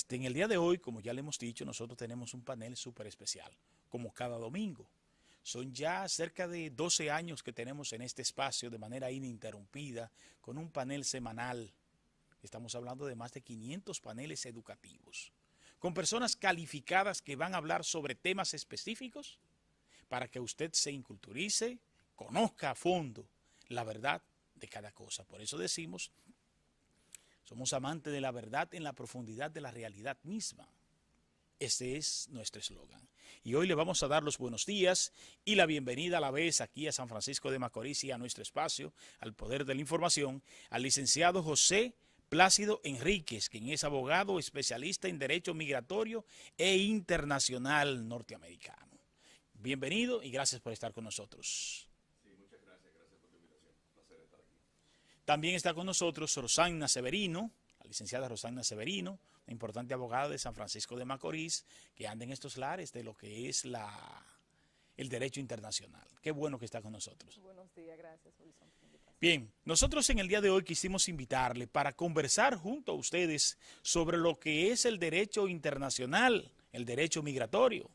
En el día de hoy, como ya le hemos dicho, nosotros tenemos un panel súper especial, como cada domingo. Son ya cerca de 12 años que tenemos en este espacio de manera ininterrumpida, con un panel semanal. Estamos hablando de más de 500 paneles educativos, con personas calificadas que van a hablar sobre temas específicos para que usted se inculturice, conozca a fondo la verdad de cada cosa. Por eso decimos, somos amantes de la verdad en la profundidad de la realidad misma. Ese es nuestro eslogan. Y hoy le vamos a dar los buenos días y la bienvenida a la vez aquí a San Francisco de Macorís y a nuestro espacio, al Poder de la Información, al licenciado José Plácido Enríquez, quien es abogado especialista en Derecho Migratorio e Internacional Norteamericano. Bienvenido y gracias por estar con nosotros. Sí, muchas gracias. Gracias por tu invitación. Un placer estar aquí. También está con nosotros Rosagna Severino, la licenciada Rosagna Severino, una importante abogada de San Francisco de Macorís, que anda en estos lares de lo que es el derecho internacional. Qué bueno que está con nosotros. Buenos días, gracias, Wilson. Bien, nosotros en el día de hoy quisimos invitarle para conversar junto a ustedes sobre lo que es el derecho internacional, el derecho migratorio,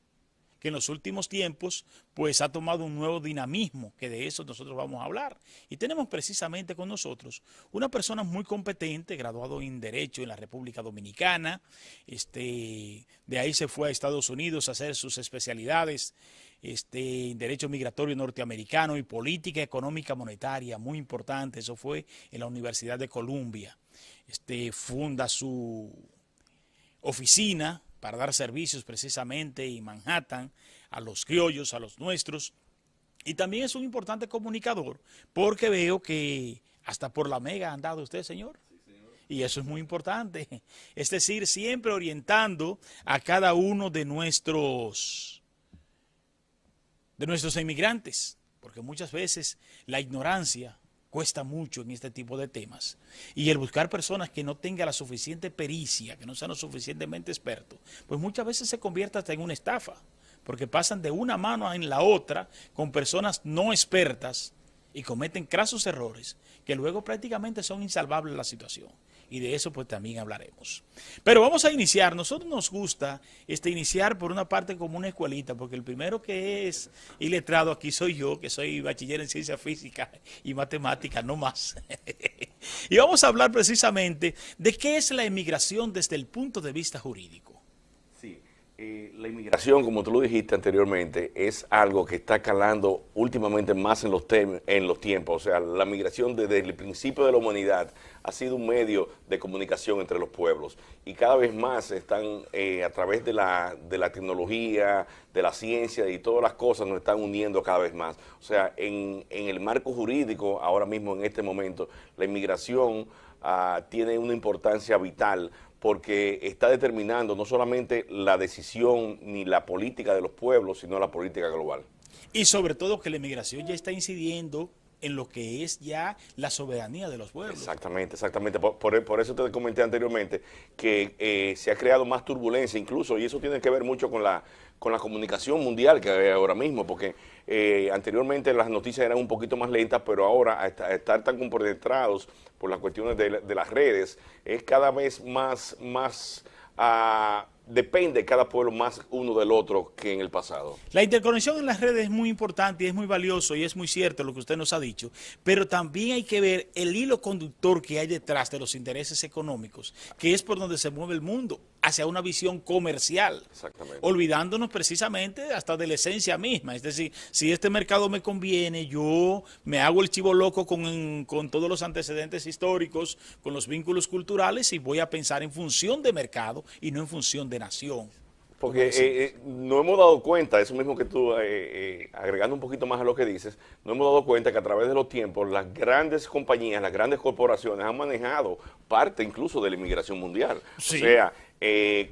que en los últimos tiempos pues ha tomado un nuevo dinamismo, que de eso nosotros vamos a hablar. Y tenemos precisamente con nosotros una persona muy competente, graduado en Derecho en la República Dominicana, de ahí se fue a Estados Unidos a hacer sus especialidades en Derecho Migratorio Norteamericano y Política Económica Monetaria, muy importante, eso fue en la Universidad de Columbia. Funda su oficina para dar servicios precisamente en Manhattan a los criollos, a los nuestros. Y también es un importante comunicador, porque veo que hasta por la Mega ha andado usted, señor. Sí, señor. Y eso es muy importante. Es decir, siempre orientando a cada uno de nuestros inmigrantes, porque muchas veces la ignorancia cuesta mucho en este tipo de temas. Y el buscar personas que no tengan la suficiente pericia, que no sean lo suficientemente expertos, pues muchas veces se convierte hasta en una estafa, porque pasan de una mano en la otra con personas no expertas y cometen crasos errores que luego prácticamente son insalvables la situación. Y de eso pues también hablaremos. Pero vamos a iniciar. Nosotros nos gusta iniciar por una parte como una escuelita, porque el primero que es iletrado aquí soy yo, que soy bachiller en ciencia física y matemática, no más. Y vamos a hablar precisamente de qué es la emigración desde el punto de vista jurídico. Sí, la inmigración, como tú lo dijiste anteriormente, es algo que está calando últimamente más en los tiempos. O sea, la migración desde el principio de la humanidad ha sido un medio de comunicación entre los pueblos. Y cada vez más están, a través de la tecnología, de la ciencia y todas las cosas, nos están uniendo cada vez más. O sea, en el marco jurídico, ahora mismo en este momento, la inmigración tiene una importancia vital, porque está determinando no solamente la decisión ni la política de los pueblos, sino la política global. Y sobre todo que la inmigración ya está incidiendo en lo que es ya la soberanía de los pueblos. Exactamente, exactamente. Por eso te comenté anteriormente que se ha creado más turbulencia incluso, y eso tiene que ver mucho con la comunicación mundial que hay ahora mismo, porque anteriormente las noticias eran un poquito más lentas, pero ahora a estar tan compenetrados por las cuestiones de las redes, es cada vez más depende cada pueblo más uno del otro que en el pasado. La interconexión en las redes es muy importante y es muy valioso y es muy cierto lo que usted nos ha dicho, pero también hay que ver el hilo conductor que hay detrás de los intereses económicos, que es por donde se mueve el mundo, hacia una visión comercial. Exactamente. Olvidándonos precisamente hasta de la esencia misma. Es decir, si este mercado me conviene, yo me hago el chivo loco con todos los antecedentes históricos, con los vínculos culturales, y voy a pensar en función de mercado y no en función de nación. Porque no hemos dado cuenta, eso mismo que tú, agregando un poquito más a lo que dices, no hemos dado cuenta que a través de los tiempos las grandes compañías, las grandes corporaciones han manejado parte incluso de la inmigración mundial. Sí. O sea,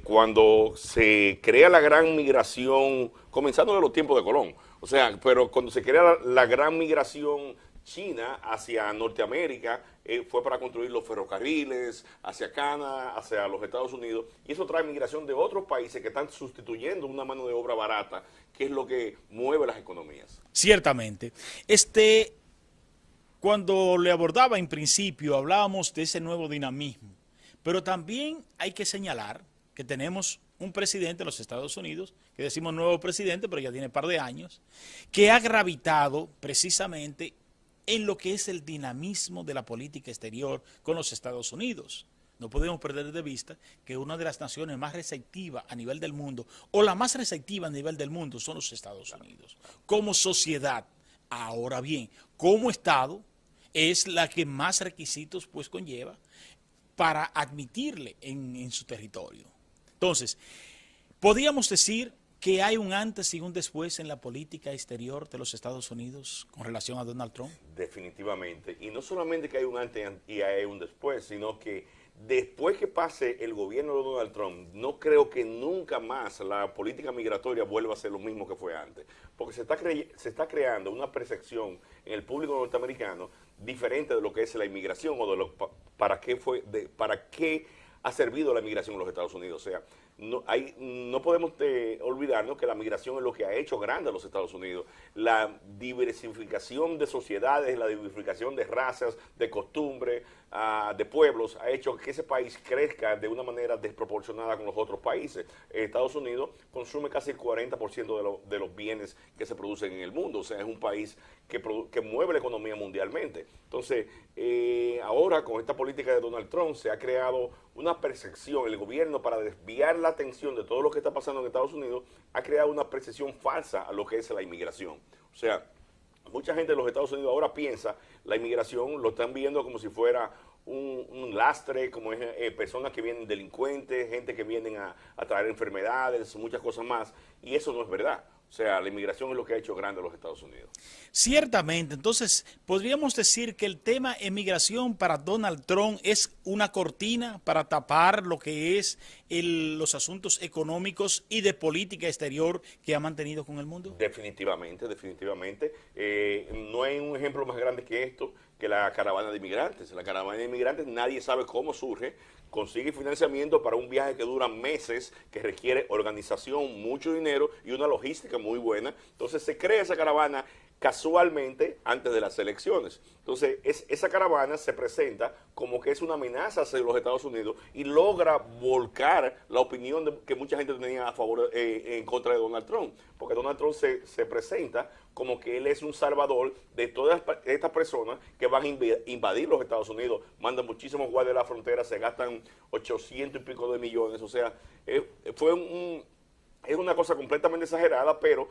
cuando se crea la gran migración, comenzando de los tiempos de Colón, o sea, pero cuando se crea la gran migración China hacia Norteamérica, fue para construir los ferrocarriles, hacia Canadá, hacia los Estados Unidos, y eso trae migración de otros países que están sustituyendo una mano de obra barata, que es lo que mueve las economías. Ciertamente. Cuando le abordaba en principio, hablábamos de ese nuevo dinamismo, pero también hay que señalar que tenemos un presidente en los Estados Unidos, que decimos nuevo presidente, pero ya tiene un par de años, que ha gravitado precisamente en lo que es el dinamismo de la política exterior con los Estados Unidos. No podemos perder de vista que una de las naciones más receptivas a nivel del mundo, o la más receptiva a nivel del mundo, son los Estados Unidos, como sociedad. Ahora bien, como Estado, es la que más requisitos pues conlleva para admitirle en su territorio. Entonces, podríamos decir que hay un antes y un después en la política exterior de los Estados Unidos con relación a Donald Trump. Definitivamente. Y no solamente que hay un antes y hay un después, sino que después que pase el gobierno de Donald Trump, no creo que nunca más la política migratoria vuelva a ser lo mismo que fue antes. Porque se está creando una percepción en el público norteamericano diferente de lo que es la inmigración o de para qué ha servido la migración en los Estados Unidos. O sea, no podemos olvidarnos que la migración es lo que ha hecho grande a los Estados Unidos. La diversificación de sociedades, la diversificación de razas, de costumbres, de pueblos, ha hecho que ese país crezca de una manera desproporcionada con los otros países. Estados Unidos consume casi el 40% de los bienes que se producen en el mundo. O sea, es un país que mueve la economía mundialmente. Entonces, ahora con esta política de Donald Trump se ha creado una percepción, el gobierno, para desviar la atención de todo lo que está pasando en Estados Unidos, ha creado una percepción falsa a lo que es la inmigración. O sea, mucha gente de los Estados Unidos ahora piensa la inmigración, lo están viendo como si fuera un lastre, como es, personas que vienen delincuentes, gente que vienen a traer enfermedades, muchas cosas más, y eso no es verdad. O sea, la inmigración es lo que ha hecho grande a los Estados Unidos. Ciertamente, entonces podríamos decir que el tema emigración para Donald Trump es una cortina para tapar lo que es los asuntos económicos y de política exterior que ha mantenido con el mundo. Definitivamente, definitivamente. No hay un ejemplo más grande que esto, que la caravana de inmigrantes. La caravana de inmigrantes nadie sabe cómo surge, consigue financiamiento para un viaje que dura meses, que requiere organización, mucho dinero y una logística muy buena. Entonces se crea esa caravana casualmente antes de las elecciones. Entonces esa caravana se presenta como que es una amenaza hacia los Estados Unidos y logra volcar la opinión que mucha gente tenía a favor, en contra de Donald Trump, porque Donald Trump se presenta como que él es un salvador de todas estas personas que van a invadir los Estados Unidos, mandan muchísimos guardias a la frontera, se gastan 800 y pico de millones, o sea, es una cosa completamente exagerada, pero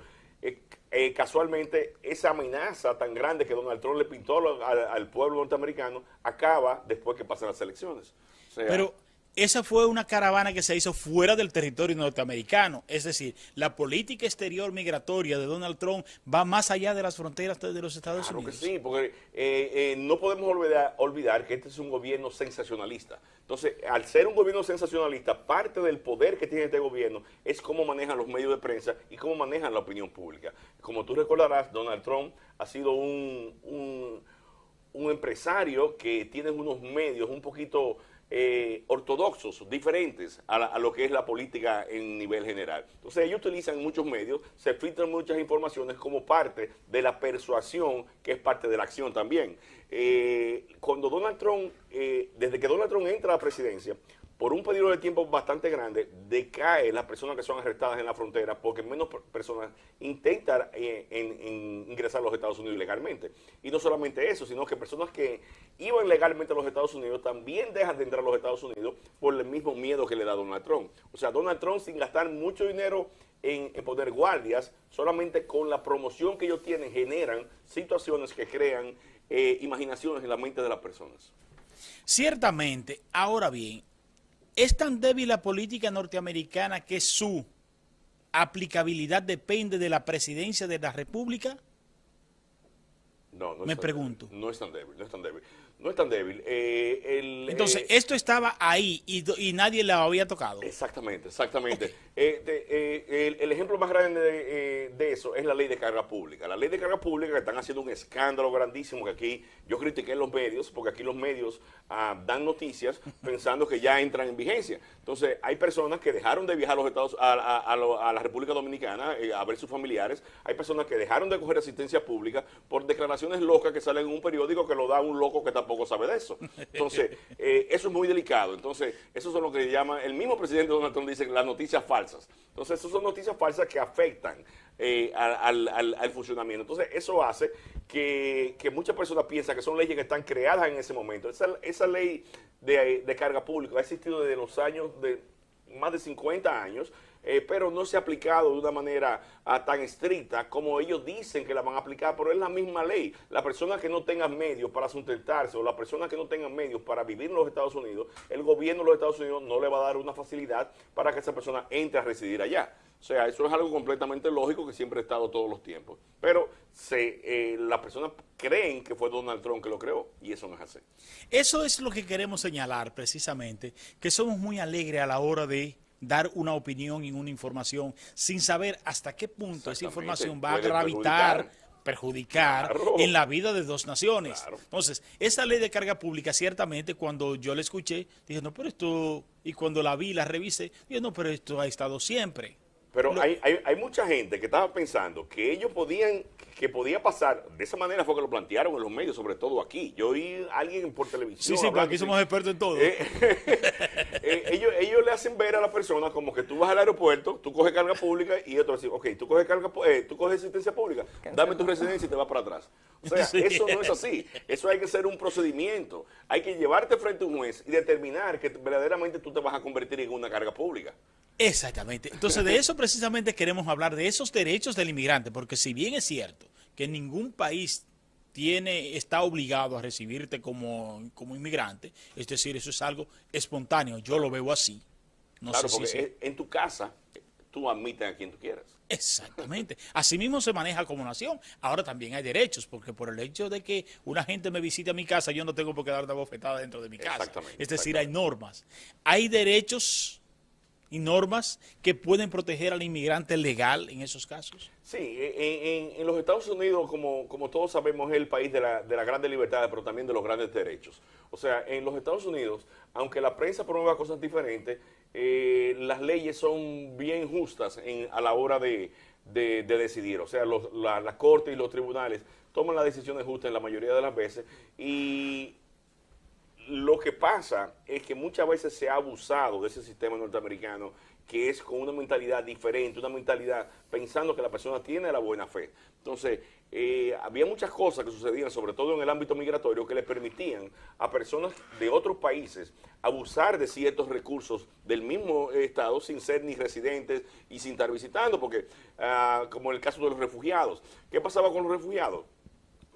casualmente esa amenaza tan grande que Donald Trump le pintó al pueblo norteamericano acaba después que pasan las elecciones. O sea, pero esa fue una caravana que se hizo fuera del territorio norteamericano, es decir, la política exterior migratoria de Donald Trump va más allá de las fronteras de los Estados Unidos. Claro que sí, porque no podemos olvidar que este es un gobierno sensacionalista. Entonces, al ser un gobierno sensacionalista, parte del poder que tiene este gobierno es cómo manejan los medios de prensa y cómo manejan la opinión pública. Como tú recordarás, Donald Trump ha sido un empresario que tiene unos medios un poquito ortodoxos, diferentes a lo que es la política en nivel general. Entonces ellos utilizan muchos medios, se filtran muchas informaciones como parte de la persuasión, que es parte de la acción también. Cuando Donald Trump, desde que Donald Trump entra a la presidencia, por un periodo de tiempo bastante grande, decae las personas que son arrestadas en la frontera porque menos personas intentan ingresar a los Estados Unidos ilegalmente. Y no solamente eso, sino que personas que iban legalmente a los Estados Unidos también dejan de entrar a los Estados Unidos por el mismo miedo que le da Donald Trump. O sea, Donald Trump, sin gastar mucho dinero en poner guardias, solamente con la promoción que ellos tienen, generan situaciones que crean imaginaciones en la mente de las personas. Ciertamente, ahora bien, ¿es tan débil la política norteamericana que su aplicabilidad depende de la presidencia de la República? No, no Me es tan pregunto. débil. No es tan débil, no es tan débil. No es tan débil. Entonces, esto estaba ahí y nadie la había tocado. Exactamente, exactamente. Okay. El ejemplo más grande de eso es la ley de carga pública. La ley de carga pública, que están haciendo un escándalo grandísimo, que aquí yo critiqué en los medios, porque aquí los medios dan noticias pensando que ya entran en vigencia. Entonces, hay personas que dejaron de viajar a los Estados a la República Dominicana a ver sus familiares. Hay personas que dejaron de coger asistencia pública por declaración informaciones locas que salen en un periódico que lo da un loco que tampoco sabe de eso. Entonces, eso es muy delicado. Entonces, eso son lo que llama, el mismo presidente Donald Trump dice las noticias falsas. Entonces, esas son noticias falsas que afectan al funcionamiento. Entonces, eso hace que muchas personas piensan que son leyes que están creadas en ese momento. Esa ley de carga pública ha existido desde los años de más de 50 años, pero no se ha aplicado de una manera tan estricta como ellos dicen que la van a aplicar, pero es la misma ley. La persona que no tenga medios para sustentarse o la persona que no tenga medios para vivir en los Estados Unidos, el gobierno de los Estados Unidos no le va a dar una facilidad para que esa persona entre a residir allá. O sea, eso es algo completamente lógico que siempre ha estado todos los tiempos. Pero las personas creen que fue Donald Trump que lo creó y eso no es así. Eso es lo que queremos señalar precisamente, que somos muy alegres a la hora de dar una opinión y una información sin saber hasta qué punto esa información va a gravitar, perjudicar claro, en la vida de dos naciones. Claro. Entonces, esa ley de carga pública, ciertamente, cuando yo la escuché, dije, no, pero esto, y cuando la vi, la revisé, dije, no, pero esto ha estado siempre. Pero hay mucha gente que estaba pensando que ellos podía pasar, de esa manera fue que lo plantearon en los medios, sobre todo aquí. Yo oí a alguien por televisión. Sí, pero aquí somos expertos en todo. Ellos le hacen ver a la persona como que tú vas al aeropuerto, tú coges carga pública y otro dice, ok, tú coges asistencia pública, dame tu residencia y te vas para atrás. O sea, sí, eso no es así. Eso hay que hacer un procedimiento. Hay que llevarte frente a un juez y determinar que verdaderamente tú te vas a convertir en una carga pública. Exactamente. Entonces, de eso precisamente queremos hablar, de esos derechos del inmigrante, porque si bien es cierto que ningún país está obligado a recibirte como inmigrante, es decir, eso es algo espontáneo, yo lo veo así. No claro, sé porque si en tu casa tú admites a quien tú quieras. Exactamente. Así mismo se maneja como nación. Ahora también hay derechos, porque por el hecho de que una gente me visite a mi casa, yo no tengo por qué dar una bofetada dentro de mi casa. Exactamente. Es decir, hay normas. Hay derechos y normas que pueden proteger al inmigrante legal en esos casos. Sí, en los Estados Unidos, como todos sabemos, es el país de la grandes libertades, pero también de los grandes derechos. O sea, en los Estados Unidos, aunque la prensa promueva cosas diferentes, las leyes son bien justas a la hora de decidir. O sea, la Corte y los tribunales toman las decisiones justas en la mayoría de las veces y lo que pasa es que muchas veces se ha abusado de ese sistema norteamericano que es con una mentalidad diferente, una mentalidad pensando que la persona tiene la buena fe. Entonces, había muchas cosas que sucedían, sobre todo en el ámbito migratorio, que le permitían a personas de otros países abusar de ciertos recursos del mismo estado sin ser ni residentes y sin estar visitando, porque como en el caso de los refugiados, ¿qué pasaba con los refugiados?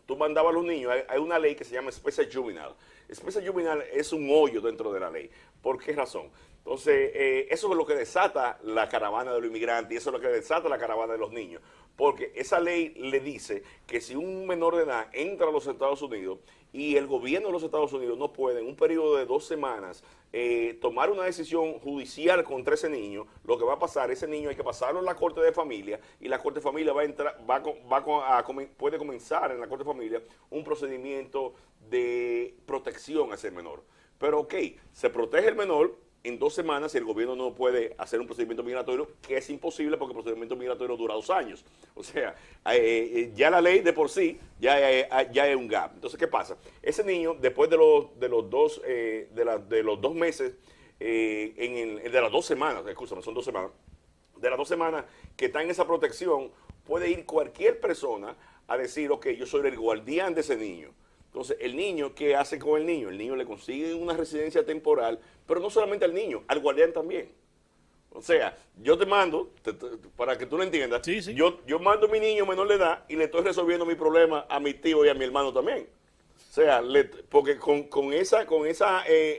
Tú mandabas a los niños, hay una ley que se llama Special Juvenile. Special Juvenile es un hoyo dentro de la ley. ¿Por qué razón? Entonces, eso es lo que desata la caravana de los inmigrantes y eso es lo que desata la caravana de los niños. Porque esa ley le dice que si un menor de edad entra a los Estados Unidos y el gobierno de los Estados Unidos no puede en un periodo de 2 semanas tomar una decisión judicial contra ese niño, lo que va a pasar, ese niño hay que pasarlo en la Corte de Familia y la Corte de Familia puede comenzar en la Corte de Familia un procedimiento de protección a ese menor. Pero ok, se protege el menor en 2 semanas si el gobierno no puede hacer un procedimiento migratorio, que es imposible porque el procedimiento migratorio dura 2 años. O sea, ya la ley de por sí ya es un gap. Entonces, ¿qué pasa? Ese niño, después de los 2 meses, de las 2 semanas, escúchame, son 2 semanas, de las 2 semanas que está en esa protección, puede ir cualquier persona a decir, ok, yo soy el guardián de ese niño. Entonces, el niño, ¿qué hace con el niño? El niño le consigue una residencia temporal, pero no solamente al niño, al guardián también. O sea, yo te mando, para que tú lo entiendas, sí, sí. Yo mando a mi niño menor de edad y le estoy resolviendo mi problema a mi tío y a mi hermano también. O sea, porque con esa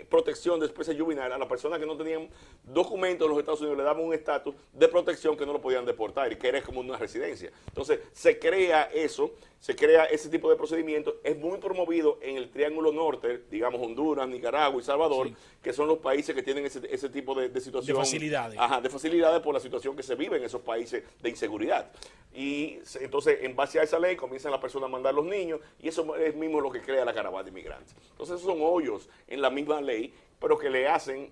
protección de especie juvenil, a las personas que no tenían documentos en los Estados Unidos le daban un estatus de protección que no lo podían deportar y que era como una residencia. Entonces, se crea ese tipo de procedimiento. Es muy promovido en el Triángulo Norte, digamos Honduras, Nicaragua y Salvador, sí, que son los países que tienen ese tipo de situación. De facilidades. Ajá, de facilidades por la situación que se vive en esos países de inseguridad. Y entonces, en base a esa ley, comienzan las personas a mandar los niños y eso es mismo lo que crea la caravana de inmigrantes. Entonces, esos son hoyos en la misma ley, pero que le hacen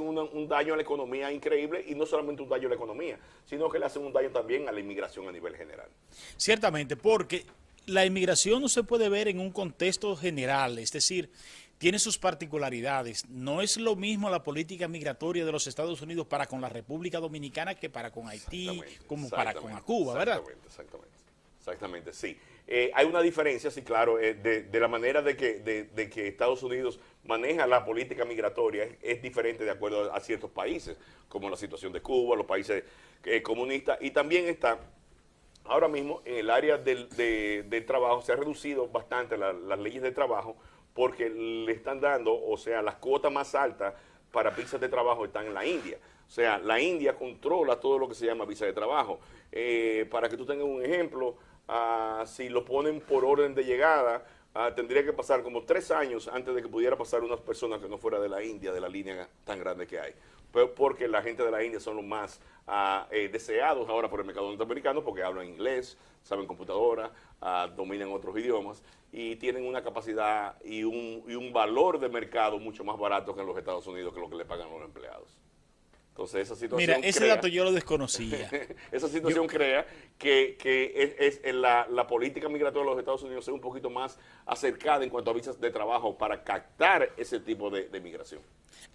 un daño a la economía increíble y no solamente un daño a la economía, sino que le hacen un daño también a la inmigración a nivel general. Ciertamente, porque la inmigración no se puede ver en un contexto general, es decir, tiene sus particularidades. No es lo mismo la política migratoria de los Estados Unidos para con la República Dominicana que para con Haití, como para con Cuba, ¿verdad? Exactamente, sí. Hay una diferencia, sí, claro, de la manera de que Estados Unidos maneja la política migratoria es diferente de acuerdo a ciertos países, como la situación de Cuba, los países comunistas, y también está, ahora mismo, en el área del trabajo, se ha reducido bastante las leyes de trabajo, porque le están dando, o sea, las cuotas más altas para visas de trabajo están en la India. O sea, la India controla todo lo que se llama visa de trabajo. Para que tú tengas un ejemplo, si lo ponen por orden de llegada, tendría que pasar como 3 años antes de que pudiera pasar una persona que no fuera de la India, de la línea tan grande que hay. Porque la gente de la India son los más deseados ahora por el mercado norteamericano, porque hablan inglés, saben computadora, dominan otros idiomas y tienen una capacidad y un valor de mercado mucho más barato que en los Estados Unidos, que lo que le pagan los empleados. Entonces esa situación Mira, ese dato yo lo desconocía. Esa situación crea que la política migratoria de los Estados Unidos sea un poquito más acercada en cuanto a visas de trabajo para captar ese tipo de migración.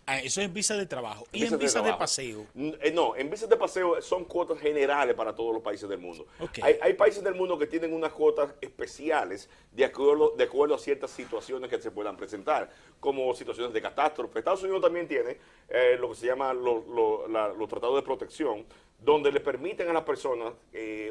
Eso es en visa de trabajo. ¿Y en visa de paseo? No, en visas de paseo son cuotas generales para todos los países del mundo. Okay. Hay países del mundo que tienen unas cuotas especiales de acuerdo a ciertas situaciones que se puedan presentar, como situaciones de catástrofe. Estados Unidos también tiene lo que se llama los tratados de protección, donde le permiten a las personas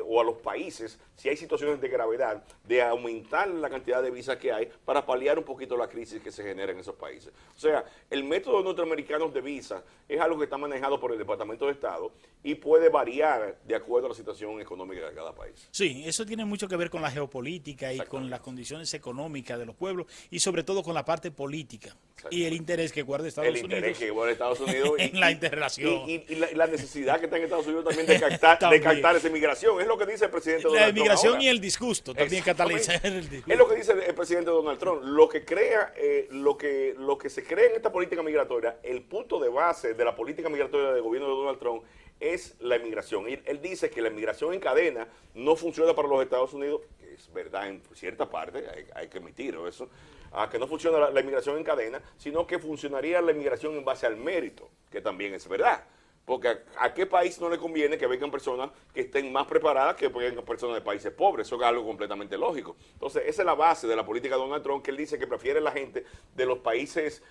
o a los países, si hay situaciones de gravedad, de aumentar la cantidad de visas que hay para paliar un poquito la crisis que se genera en esos países. O sea, el método norteamericano de visa es algo que está manejado por el Departamento de Estado y puede variar de acuerdo a la situación económica de cada país. Sí, eso tiene mucho que ver con la geopolítica y con las condiciones económicas de los pueblos y sobre todo con la parte política y el interés que guarda Estados Unidos. El interés que guarda Estados Unidos en la interrelación. Y la necesidad que está en Estados Unidos también de captar esa inmigración. Es lo que dice el presidente Donald Trump. La inmigración ahora. Y el disgusto también catalizar el disgusto. Es lo que dice el presidente Donald Trump. Lo que crea, lo que se crea en esta política migratoria, el punto de base de la política migratoria del gobierno de Donald Trump es la inmigración. Él dice que la inmigración en cadena no funciona para los Estados Unidos, que es verdad en cierta parte, hay que admitirlo eso, que no funciona la inmigración en cadena, sino que funcionaría la inmigración en base al mérito, que también es verdad. Porque ¿a qué país no le conviene que vengan personas que estén más preparadas que vengan personas de países pobres? Eso es algo completamente lógico. Entonces, esa es la base de la política de Donald Trump, que él dice que prefiere la gente de los países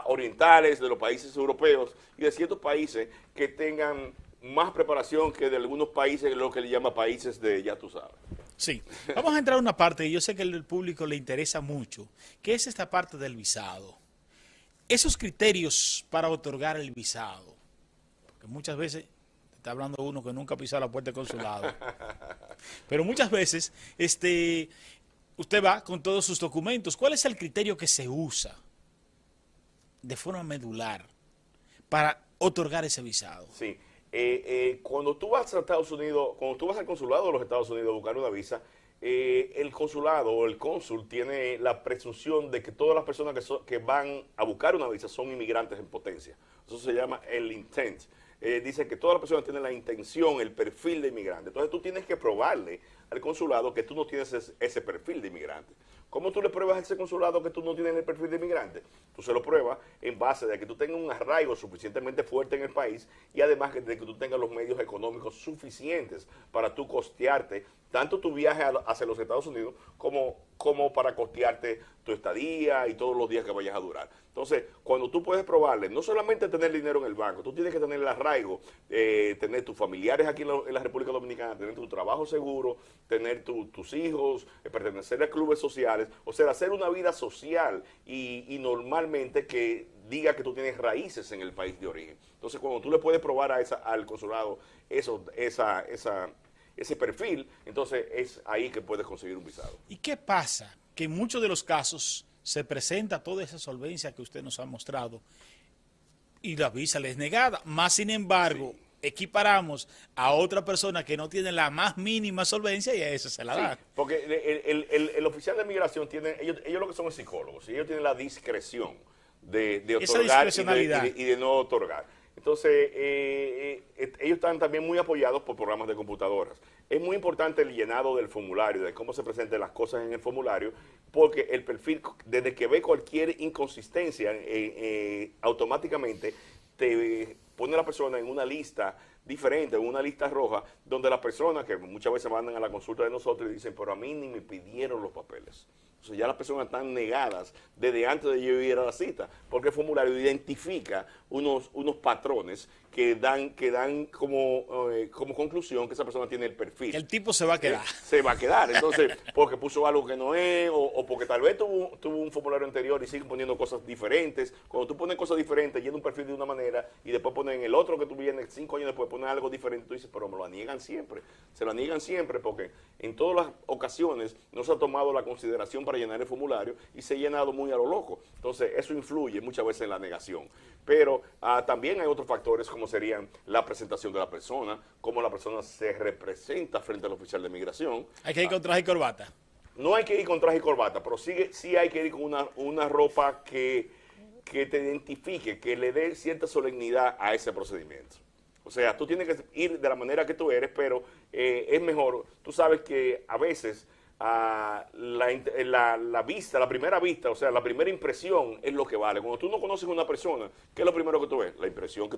orientales, de los países europeos y de ciertos países que tengan más preparación que de algunos países, lo que le llama países de ya tú sabes. Sí, vamos a entrar a una parte y yo sé que al público le interesa mucho, que es esta parte del visado. Esos criterios para otorgar el visado. Muchas veces, está hablando uno que nunca ha pisado la puerta del consulado, pero muchas veces usted va con todos sus documentos. ¿Cuál es el criterio que se usa de forma medular para otorgar ese visado? Sí, cuando tú vas a Estados Unidos, cuando tú vas al consulado de los Estados Unidos a buscar una visa, el consulado o el cónsul tiene la presunción de que todas las personas que van a buscar una visa son inmigrantes en potencia. Eso se llama el intent. Dice que todas las personas tienen la intención, el perfil de inmigrante. Entonces tú tienes que probarle al consulado que tú no tienes ese perfil de inmigrante. ¿Cómo tú le pruebas a ese consulado que tú no tienes el perfil de inmigrante? Tú se lo pruebas en base de que tú tengas un arraigo suficientemente fuerte en el país y además de que tú tengas los medios económicos suficientes para tú costearte tanto tu viaje hacia los Estados Unidos como para costearte tu estadía y todos los días que vayas a durar. Entonces, cuando tú puedes probarle, no solamente tener dinero en el banco, tú tienes que tener el arraigo, tener tus familiares aquí en la República Dominicana, tener tu trabajo seguro, tener tus hijos, pertenecer a clubes sociales, o sea, hacer una vida social y normalmente que diga que tú tienes raíces en el país de origen. Entonces, cuando tú le puedes probar al consulado ese perfil, entonces es ahí que puedes conseguir un visado. ¿Y qué pasa? Que en muchos de los casos se presenta toda esa solvencia que usted nos ha mostrado y la visa le es negada. Más sin embargo, sí, equiparamos a otra persona que no tiene la más mínima solvencia y a eso se la da. Sí, porque el oficial de migración tiene, ellos lo que son psicólogos, y ellos tienen la discreción de otorgar y de no otorgar. Entonces, ellos están también muy apoyados por programas de computadoras. Es muy importante el llenado del formulario, de cómo se presenten las cosas en el formulario, porque el perfil, desde que ve cualquier inconsistencia, automáticamente te pone a la persona en una lista diferente, en una lista roja, donde las personas que muchas veces mandan a la consulta de nosotros y dicen, pero a mí ni me pidieron los papeles. O sea, ya las personas están negadas desde antes de yo ir a la cita, porque el formulario identifica unos patrones que dan como conclusión que esa persona tiene el perfil. El tipo se va a quedar. Se va a quedar. Entonces, porque puso algo que no es, o porque tal vez tuvo un formulario anterior y sigue poniendo cosas diferentes. Cuando tú pones cosas diferentes, llena un perfil de una manera y después pones en el otro que tú vienes 5 años después, pones algo diferente, tú dices, pero me lo niegan siempre. Se lo niegan siempre porque en todas las ocasiones no se ha tomado la consideración para llenar el formulario y se ha llenado muy a lo loco. Entonces, eso influye muchas veces en la negación. Pero también hay otros factores como serían la presentación de la persona, cómo la persona se representa frente al oficial de migración. Hay que ir con traje y corbata. No hay que ir con traje y corbata, pero sí hay que ir con una ropa que te identifique, que le dé cierta solemnidad a ese procedimiento. O sea, tú tienes que ir de la manera que tú eres, pero es mejor. Tú sabes que a veces la vista, la primera vista, o sea, la primera impresión es lo que vale. Cuando tú no conoces a una persona, ¿qué es lo primero que tú ves? La impresión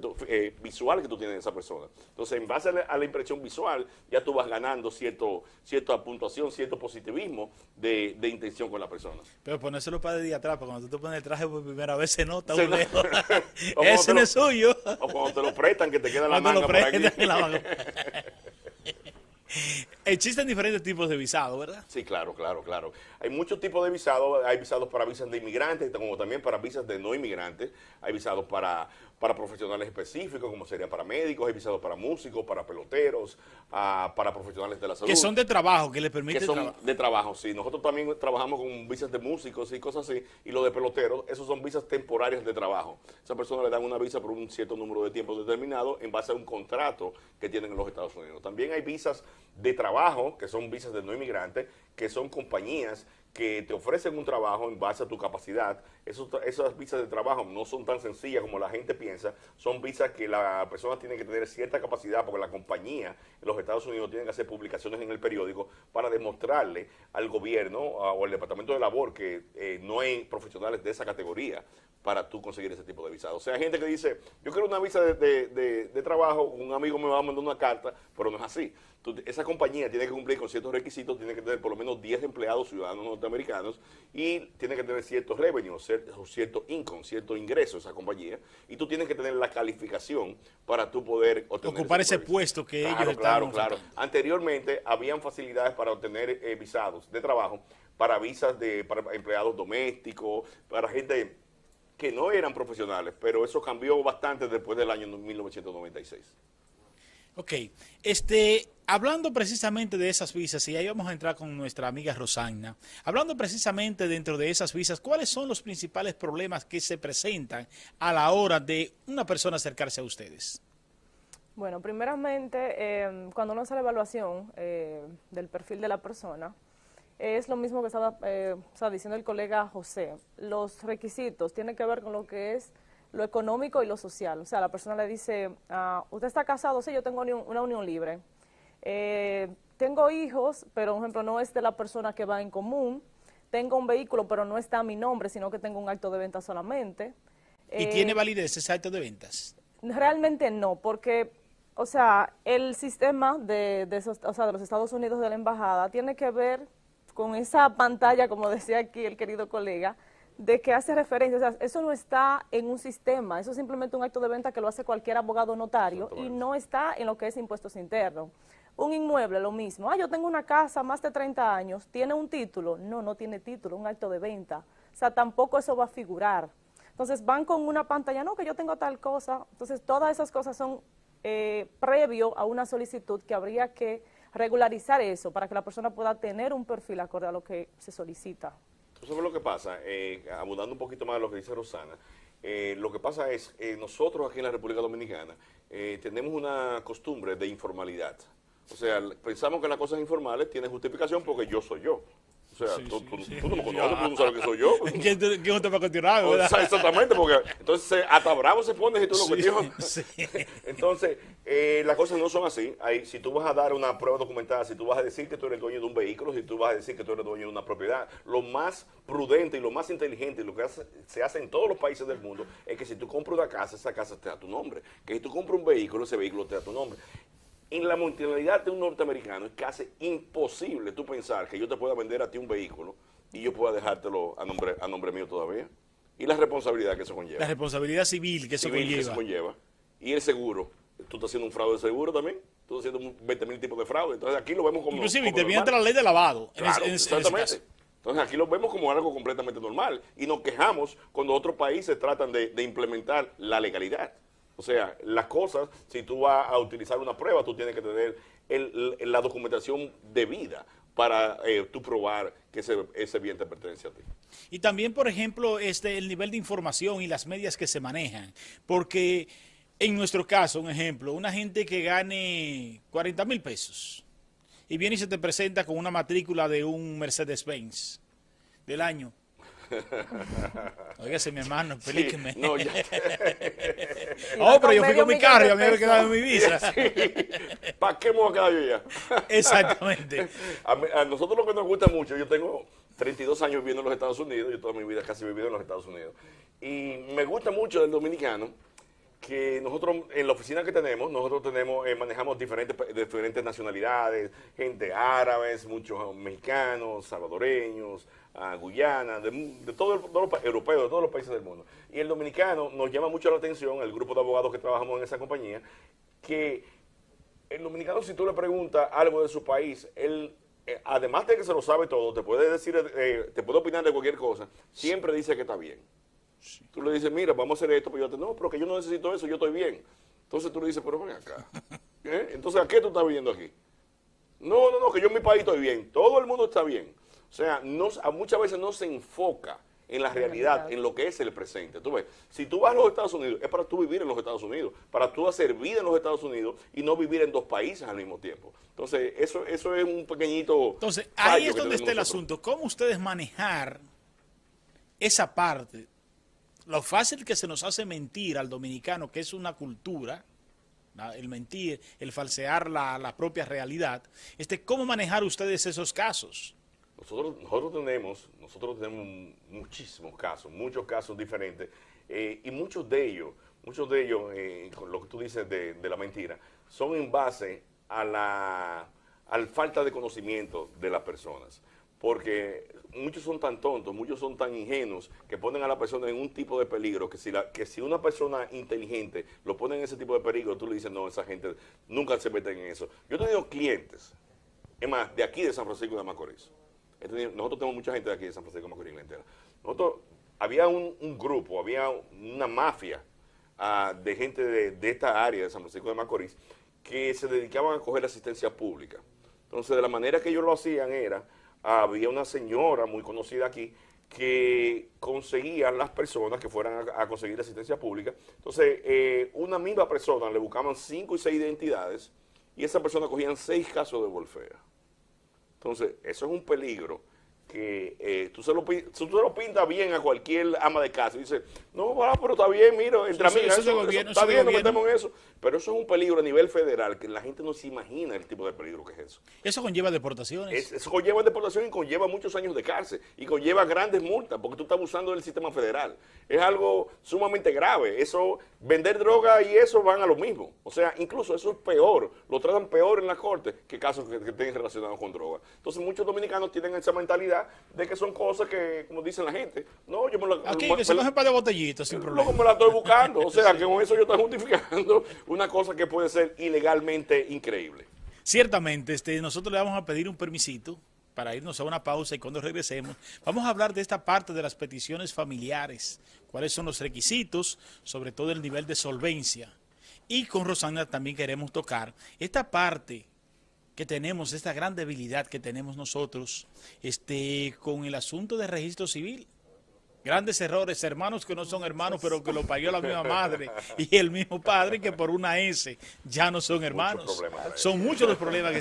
visual que tú tienes de esa persona. Entonces, en base a la impresión visual, ya tú vas ganando cierta puntuación, cierto positivismo de intención con la persona. Pero ponérselo para de día atrás, porque cuando tú te pones el traje por primera vez se nota Se un lejos. nota. Ese no es suyo. O cuando te lo prestan, que te queda la Cuando manga lo por aquí. prestan en la manga. Existen diferentes tipos de visado, ¿verdad? Sí, claro. Hay muchos tipos de visados. Hay visados para visas de inmigrantes, como también para visas de no inmigrantes. Hay visados para profesionales específicos, como sería para médicos. Hay visados para músicos, para peloteros, para profesionales de la salud. Que son de trabajo, que les permite Que son trabajo. de trabajo, sí. Nosotros también trabajamos con visas de músicos y cosas así. Y los de peloteros, esos son visas temporarias de trabajo. Esa persona le dan una visa por un cierto número de tiempo determinado en base a un contrato que tienen en los Estados Unidos. También hay visas de trabajo, que son visas de no inmigrantes, que son compañías que te ofrecen un trabajo en base a tu capacidad. Esas visas de trabajo no son tan sencillas como la gente piensa. Son visas que la persona tiene que tener cierta capacidad, porque la compañía en los Estados Unidos tiene que hacer publicaciones en el periódico para demostrarle al gobierno o al Departamento de Labor que no hay profesionales de esa categoría para tú conseguir ese tipo de visado. O sea, hay gente que dice, yo quiero una visa de trabajo, un amigo me va a mandar una carta, pero no es así. Esa compañía tiene que cumplir con ciertos requisitos, tiene que tener por lo menos 10 empleados ciudadanos norteamericanos y tiene que tener ciertos revenues, cierto income, cierto ingreso esa compañía, y tú tienes que tener la calificación para tú poder ocupar ese puesto que ellos están Claro. Anteriormente habían facilidades para obtener visados de trabajo, para visas para empleados domésticos, para gente que no eran profesionales, pero eso cambió bastante después del año 1996. Ok, hablando precisamente de esas visas, y ahí vamos a entrar con nuestra amiga Rosagna, hablando precisamente dentro de esas visas, ¿cuáles son los principales problemas que se presentan a la hora de una persona acercarse a ustedes? Bueno, primeramente, cuando uno hace la evaluación del perfil de la persona, es lo mismo que estaba diciendo el colega José. Los requisitos tienen que ver con lo que es lo económico y lo social. O sea, la persona le dice, ¿usted está casado? Sí, yo tengo una unión libre. Tengo hijos, pero, por ejemplo, no es de la persona que va en común. Tengo un vehículo, pero no está a mi nombre, sino que tengo un acto de venta solamente. ¿Y tiene validez ese acto de ventas? Realmente no, porque, o sea, el sistema de los Estados Unidos de la embajada tiene que ver con esa pantalla, como decía aquí el querido colega, de que hace referencia, o sea, eso no está en un sistema, eso es simplemente un acto de venta que lo hace cualquier abogado notario y no está en lo que es impuestos internos. Un inmueble, lo mismo. Yo tengo una casa más de 30 años, ¿tiene un título? No, no tiene título, un acto de venta. O sea, tampoco eso va a figurar. Entonces van con una pantalla, no, que yo tengo tal cosa. Entonces todas esas cosas son previo a una solicitud que habría que regularizar eso para que la persona pueda tener un perfil acorde a lo que se solicita. ¿Tú sabes lo que pasa? Abundando un poquito más de lo que dice Rosana, lo que pasa es, nosotros aquí en la República Dominicana tenemos una costumbre de informalidad. O sea, pensamos que las cosas informales tienen justificación porque yo soy yo. O sea, Sí, tú, sí, tú- sí. tú no me conoces, tú no sabes que soy yo. ¿Quién usted va a continuar, O verdad? sea, exactamente, porque entonces hasta bravo se pone si tú lo Sí, cuestionas. sí. Entonces, las cosas no son así. Si tú vas a dar una prueba documentada, si tú vas a decir que tú eres dueño de un vehículo, si tú vas a decir que tú eres dueño de una propiedad, lo más prudente y lo más inteligente y lo que se hace en todos los países del mundo es que si tú compras una casa, esa casa te da tu nombre. Que si tú compras un vehículo, ese vehículo te da tu nombre. En la mentalidad de un norteamericano es casi imposible tú pensar que yo te pueda vender a ti un vehículo y yo pueda dejártelo a nombre mío todavía. Y la responsabilidad que eso conlleva. La responsabilidad civil que eso Civil que conlleva. eso conlleva. Y el seguro. Tú estás haciendo un fraude de seguro también. Tú estás haciendo 20.000 tipos de fraude. Entonces aquí lo vemos como Inclusive como interviene normal. la ley de lavado. Claro, en ese exactamente. caso. Entonces aquí lo vemos como algo completamente normal. Y nos quejamos cuando otros países tratan de implementar la legalidad. O sea, las cosas, si tú vas a utilizar una prueba, tú tienes que tener la documentación debida para tú probar que ese bien te pertenece a ti. Y también, por ejemplo, el nivel de información y las medias que se manejan. Porque en nuestro caso, un ejemplo, una gente que gane 40.000 pesos y viene y se te presenta con una matrícula de un Mercedes-Benz del año. Óigase, mi hermano, explíqueme. No, ya. Oh, pero yo fui medio con mi millón carro y de a mí me pesos. quedaba mi visa. ¿Para qué me voy a quedar yo ya? Exactamente. A nosotros lo que nos gusta mucho, yo tengo 32 años viviendo en los Estados Unidos, yo toda mi vida casi he vivido en los Estados Unidos, y me gusta mucho del dominicano que nosotros en la oficina que tenemos, manejamos diferentes nacionalidades, gente árabes, muchos mexicanos, salvadoreños, Guyana, de todos los europeos, de todos los países del mundo. Y el dominicano nos llama mucho la atención, el grupo de abogados que trabajamos en esa compañía, que el dominicano, si tú le preguntas algo de su país, él, además de que se lo sabe todo, te puede decir, te puede opinar de cualquier cosa, siempre dice que está bien. Tú le dices, mira, vamos a hacer esto, pero yo te no, pero que yo no necesito eso, yo estoy bien. Entonces tú le dices, pero ven acá. Entonces, ¿a qué tú estás viviendo aquí? No, que yo en mi país estoy bien. Todo el mundo está bien. O sea, muchas veces no se enfoca en la realidad, en lo que es el presente. Tú ves, si tú vas a los Estados Unidos, es para tú vivir en los Estados Unidos, para tú hacer vida en los Estados Unidos y no vivir en dos países al mismo tiempo. Entonces, eso es un pequeñito Entonces, fallo ahí es que donde tenemos está el nosotros. asunto. ¿Cómo ustedes manejar esa parte? Lo fácil que se nos hace mentir al dominicano, que es una cultura, el mentir, el falsear la propia realidad. ¿Cómo manejar ustedes esos casos? Nosotros tenemos muchos casos diferentes, y muchos de ellos, con lo que tú dices de la mentira, son en base a la falta de conocimiento de las personas. Porque muchos son tan tontos, muchos son tan ingenuos que ponen a la persona en un tipo de peligro que si una persona inteligente lo pone en ese tipo de peligro, tú le dices, no, esa gente nunca se mete en eso. Yo he tenido clientes, es más, de aquí de San Francisco de Macorís. Nosotros tenemos mucha gente de aquí de San Francisco de Macorís entera. Había un grupo, había una mafia de gente de esta área de San Francisco de Macorís que se dedicaban a coger asistencia pública. Entonces, de la manera que ellos lo hacían había una señora muy conocida aquí que conseguía las personas que fueran a conseguir asistencia pública. Entonces, una misma persona le buscaban 5 y 6 identidades y esa persona cogían 6 casos de Volfea. Entonces, eso es un peligro que tú se lo pintas bien a cualquier ama de casa y dice, no, pero está bien, mira, entre amigas, está bien, nos metemos en eso. Pero eso es un peligro a nivel federal que la gente no se imagina el tipo de peligro que es eso. Eso conlleva deportaciones. Eso conlleva deportación y conlleva muchos años de cárcel y conlleva grandes multas porque tú estás abusando del sistema federal. Es algo sumamente grave. Eso, vender droga y eso van a lo mismo. O sea, incluso eso es peor. Lo tratan peor en la corte que casos que estén relacionados con droga. Entonces muchos dominicanos tienen esa mentalidad de que son cosas que, como dicen la gente, no, yo me la... Aquí, que se cogen par de botellitas sin problema. Luego me la estoy buscando. O sea, que con eso yo estoy justificando una cosa que puede ser ilegalmente increíble. Ciertamente, nosotros le vamos a pedir un permisito para irnos a una pausa y cuando regresemos vamos a hablar de esta parte de las peticiones familiares, cuáles son los requisitos, sobre todo el nivel de solvencia. Y con Rosana también queremos tocar esta parte que tenemos, esta gran debilidad que tenemos nosotros con el asunto de registro civil. Grandes errores, hermanos que no son hermanos, pero que lo parió la misma madre y el mismo padre, que por una S ya no son hermanos. Son muchos los problemas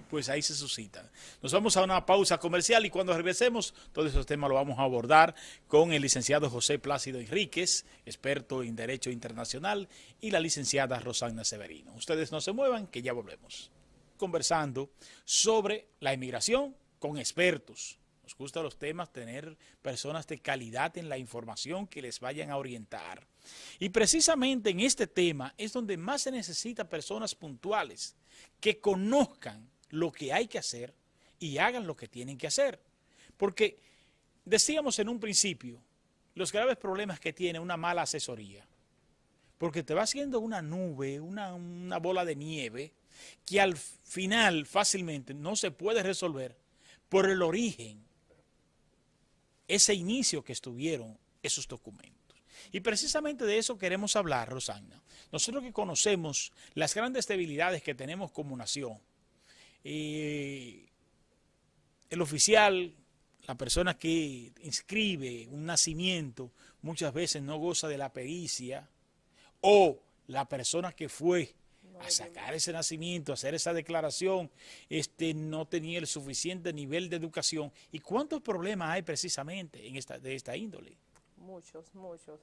pues ahí se suscitan. Nos vamos a una pausa comercial y cuando regresemos, todos esos temas los vamos a abordar con el licenciado José Plácido Enríquez, experto en Derecho Internacional, y la licenciada Rosagna Severino. Ustedes no se muevan, que ya volvemos. Conversando sobre la inmigración con expertos. Nos gustan los temas, tener personas de calidad en la información que les vayan a orientar. Y precisamente en este tema es donde más se necesita personas puntuales que conozcan lo que hay que hacer y hagan lo que tienen que hacer. Porque decíamos en un principio los graves problemas que tiene una mala asesoría. Porque te va haciendo una nube, una bola de nieve que al final fácilmente no se puede resolver por el origen, ese inicio que estuvieron esos documentos. Y precisamente de eso queremos hablar, Rosagna. Nosotros que conocemos las grandes debilidades que tenemos como nación, el oficial, la persona que inscribe un nacimiento, muchas veces no goza de la pericia, o la persona que fue a sacar ese nacimiento, a hacer esa declaración, no tenía el suficiente nivel de educación. ¿Y cuántos problemas hay precisamente de esta índole? Muchos, Wilson.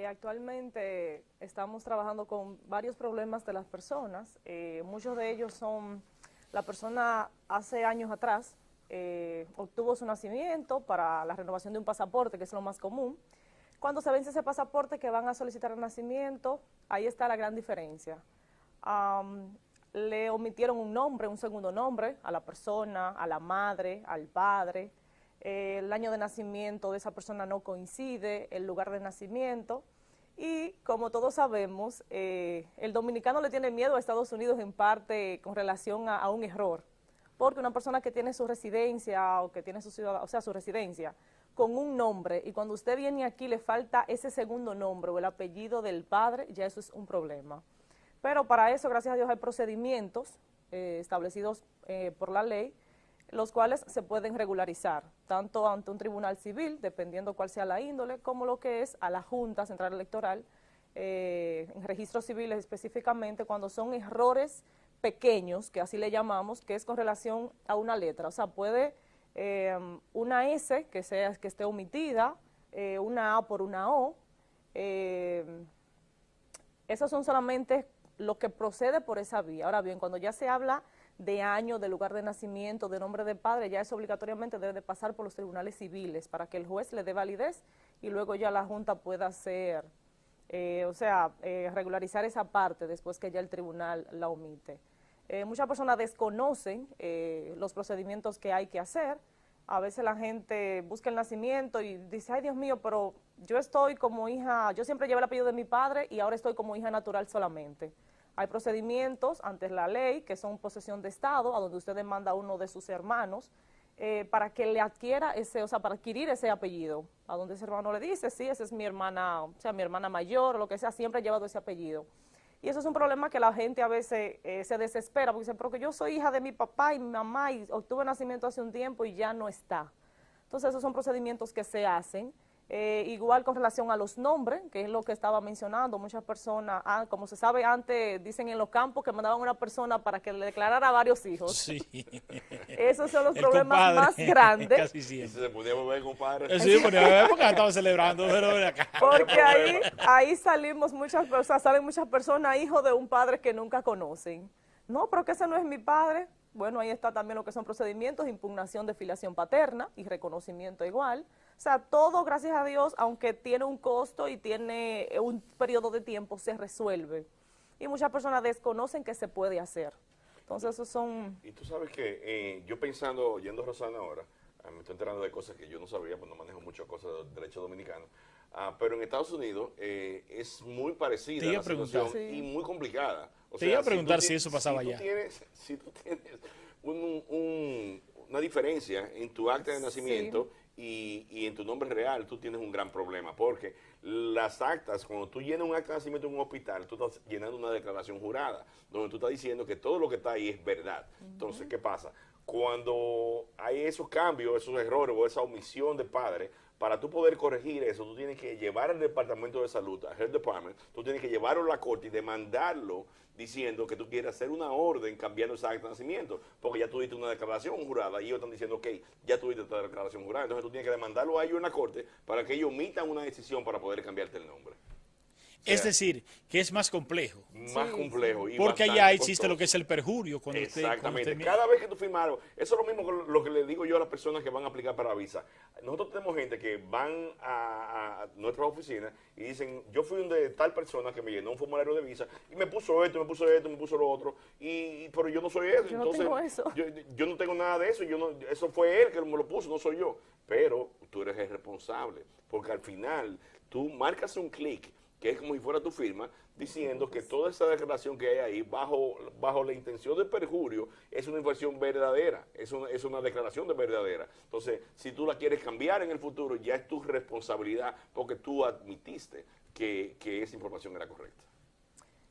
Actualmente estamos trabajando con varios problemas de las personas. Muchos de ellos son, la persona hace años atrás obtuvo su nacimiento para la renovación de un pasaporte, que es lo más común. Cuando se vence ese pasaporte que van a solicitar el nacimiento, ahí está la gran diferencia. Le omitieron un nombre, un segundo nombre a la persona, a la madre, al padre. El año de nacimiento de esa persona no coincide, el lugar de nacimiento. Y como todos sabemos, el dominicano le tiene miedo a Estados Unidos en parte con relación a un error. Porque una persona que tiene su residencia o que tiene su ciudad, o sea, su residencia, con un nombre, y cuando usted viene aquí le falta ese segundo nombre o el apellido del padre, ya eso es un problema. Pero para eso, gracias a Dios, hay procedimientos establecidos por la ley, los cuales se pueden regularizar, tanto ante un tribunal civil, dependiendo cuál sea la índole, como lo que es a la Junta Central Electoral, en registros civiles específicamente, cuando son errores pequeños, que así le llamamos, que es con relación a una letra. O sea, puede una S que esté omitida, una A por una O, esos son solamente lo que procede por esa vía. Ahora bien, cuando ya se habla de año, de lugar de nacimiento, de nombre de padre, ya eso obligatoriamente debe de pasar por los tribunales civiles para que el juez le dé validez y luego ya la Junta pueda hacer, regularizar esa parte después que ya el tribunal la omite. Muchas personas desconocen los procedimientos que hay que hacer. A veces la gente busca el nacimiento y dice, ay Dios mío, pero yo estoy como hija, yo siempre llevé el apellido de mi padre y ahora estoy como hija natural solamente. Hay procedimientos ante la ley que son posesión de Estado, a donde usted demanda a uno de sus hermanos para que le adquiera para adquirir ese apellido. A donde ese hermano le dice, sí, esa es mi hermana, o sea, mi hermana mayor o lo que sea, siempre ha llevado ese apellido. Y eso es un problema que la gente a veces se desespera, porque dice, porque yo soy hija de mi papá y mi mamá y obtuve nacimiento hace un tiempo y ya no está. Entonces esos son procedimientos que se hacen. Igual con relación a los nombres, que es lo que estaba mencionando, muchas personas, como se sabe antes, dicen en los campos que mandaban a una persona para que le declarara varios hijos. Sí. Esos son los problemas más grandes. Casi siempre. Se podía volver compadre. Sí, porque estaban celebrando, pero acá. Porque ahí salimos salen muchas personas hijos de un padre que nunca conocen. No, pero que ese no es mi padre. Bueno, ahí está también lo que son procedimientos de impugnación de filiación paterna y reconocimiento igual. O sea, todo, gracias a Dios, aunque tiene un costo y tiene un periodo de tiempo, se resuelve. Y muchas personas desconocen que se puede hacer. Entonces, esos son... Y tú sabes que yo pensando, oyendo a Rosana ahora, me estoy enterando de cosas que yo no sabía, pues no manejo muchas cosas del derecho dominicano, pero en Estados Unidos es muy parecida la situación y muy complicada. O te iba a preguntar si eso pasaba allá. Si tú tienes una diferencia en tu acta de nacimiento y en tu nombre real, tú tienes un gran problema, porque las actas, cuando tú llenas un acta de nacimiento en un hospital, tú estás llenando una declaración jurada, donde tú estás diciendo que todo lo que está ahí es verdad. Entonces, ¿qué pasa? Cuando hay esos cambios, esos errores o esa omisión de padre, para tú poder corregir eso, tú tienes que llevar al Departamento de Salud, al Health Department, tú tienes que llevarlo a la corte y demandarlo diciendo que tú quieres hacer una orden cambiando esa acta de nacimiento, porque ya tuviste una declaración jurada y ellos están diciendo, ok, ya tuviste esta declaración jurada, entonces tú tienes que demandarlo a ellos en la corte para que ellos omitan una decisión para poder cambiarte el nombre. Es decir, que es más complejo. Más complejo. Y Porque bastante allá existe costoso. lo que es el perjurio. Cuando Exactamente. usted Cada vez que tú firmaron, eso es lo mismo que lo que le digo yo a las personas que van a aplicar para la visa. Nosotros tenemos gente que van a nuestras oficinas y dicen, yo fui de tal persona que me llenó un formulario de visa y me puso esto, me puso esto, me puso lo otro, pero yo no soy eso. Yo no Entonces, tengo eso. Yo no tengo nada de eso, eso fue él que me lo puso, no soy yo. Pero tú eres el responsable, porque al final tú marcas un clic, que es como si fuera tu firma, diciendo que toda esa declaración que hay ahí, bajo la intención de perjurio, es una inversión verdadera, es una declaración de verdadera. Entonces, si tú la quieres cambiar en el futuro, ya es tu responsabilidad, porque tú admitiste que esa información era correcta.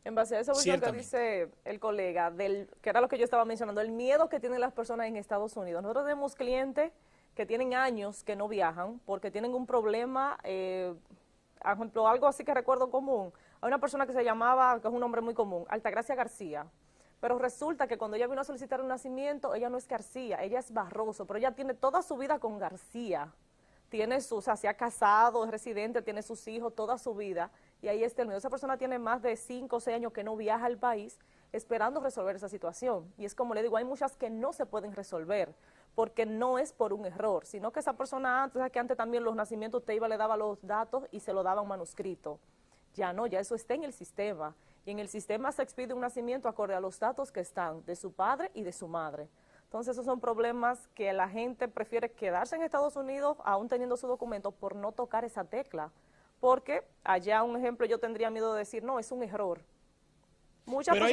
En base a eso, que dice el colega, que era lo que yo estaba mencionando, el miedo que tienen las personas en Estados Unidos. Nosotros tenemos clientes que tienen años que no viajan porque tienen un problema, por ejemplo, algo así que recuerdo común. Hay una persona que se llamaba, que es un nombre muy común, Altagracia García. Pero resulta que cuando ella vino a solicitar un nacimiento, ella no es García, ella es Barroso, pero ella tiene toda su vida con García. O sea, se ha casado, es residente, tiene sus hijos, toda su vida, y ahí está el miedo. Esa persona tiene más de 5 o 6 años que no viaja al país esperando resolver esa situación. Y es como le digo, hay muchas que no se pueden resolver, porque no es por un error, sino que esa persona antes, que antes también los nacimientos usted iba, le daba los datos y se lo daba un manuscrito. Ya no, ya eso está en el sistema. Y en el sistema se expide un nacimiento acorde a los datos que están de su padre y de su madre. Entonces esos son problemas que la gente prefiere quedarse en Estados Unidos aún teniendo su documento por no tocar esa tecla. Porque allá, un ejemplo, yo tendría miedo de decir, no, es un error. Pero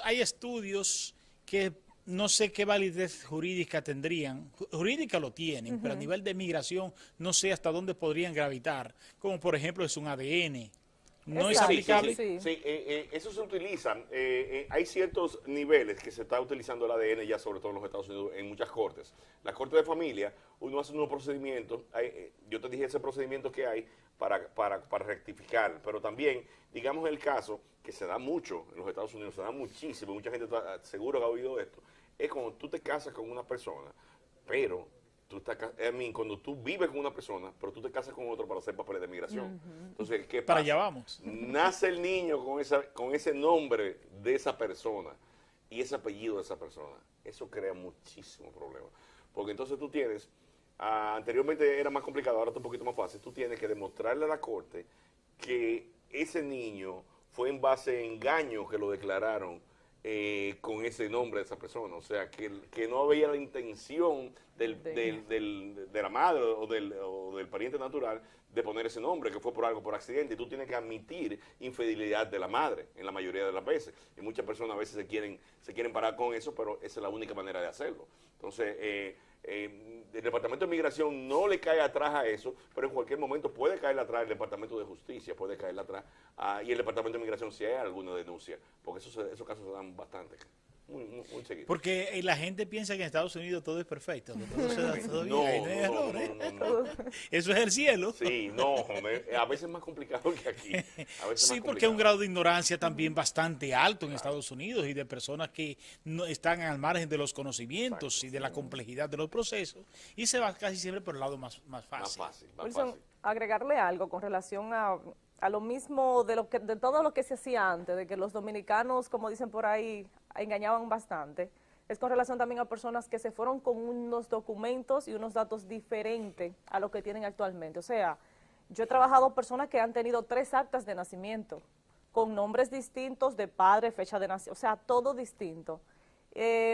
hay estudios que no sé qué validez jurídica tendrían. Jurídica lo tienen, pero a nivel de migración no sé hasta dónde podrían gravitar. Como por ejemplo es un ADN. ¿No es aplicable? Sí, eso se utiliza. Hay ciertos niveles que se está utilizando el ADN ya, sobre todo en los Estados Unidos, en muchas cortes. La corte de familia, uno hace unos procedimientos, yo te dije ese procedimiento que hay para rectificar, pero también, digamos el caso, que se da mucho en los Estados Unidos, se da muchísimo, mucha gente seguro que ha oído esto, es cuando tú te casas con una persona, pero cuando tú vives con una persona, pero tú te casas con otro para hacer papeles de migración. Entonces, ¿qué pasa? Para allá vamos. Nace el niño con ese nombre de esa persona y ese apellido de esa persona. Eso crea muchísimos problemas. Porque entonces tú tienes, anteriormente era más complicado, ahora está un poquito más fácil, tú tienes que demostrarle a la corte que ese niño fue en base a engaño que lo declararon con ese nombre de esa persona, o sea, que no había la intención de la madre o del pariente natural de poner ese nombre, que fue por algo, por accidente, y tú tienes que admitir infidelidad de la madre en la mayoría de las veces, y muchas personas a veces se quieren parar con eso, pero esa es la única manera de hacerlo. Entonces, el Departamento de Migración no le cae atrás a eso, pero en cualquier momento puede caerle atrás el Departamento de Justicia, puede caerle atrás, y el Departamento de Migración si hay alguna denuncia, porque esos casos se dan bastante, muy seguido. Porque la gente piensa que en Estados Unidos todo es perfecto, que todo se da todo bien, no. Eso es el cielo. Sí, no, a veces es más complicado que aquí. Sí, porque hay un grado de ignorancia también bastante alto en Estados Unidos y de personas que no están al margen de los conocimientos y de la complejidad de los procesos, y se va casi siempre por el lado más fácil. Wilson, agregarle algo con relación a lo mismo de todo lo que se hacía antes, de que los dominicanos, como dicen por ahí, engañaban bastante, es con relación también a personas que se fueron con unos documentos y unos datos diferentes a lo que tienen actualmente. O sea, yo he trabajado personas que han tenido 3 actas de nacimiento, con nombres distintos de padre, fecha de nacimiento, o sea, todo distinto.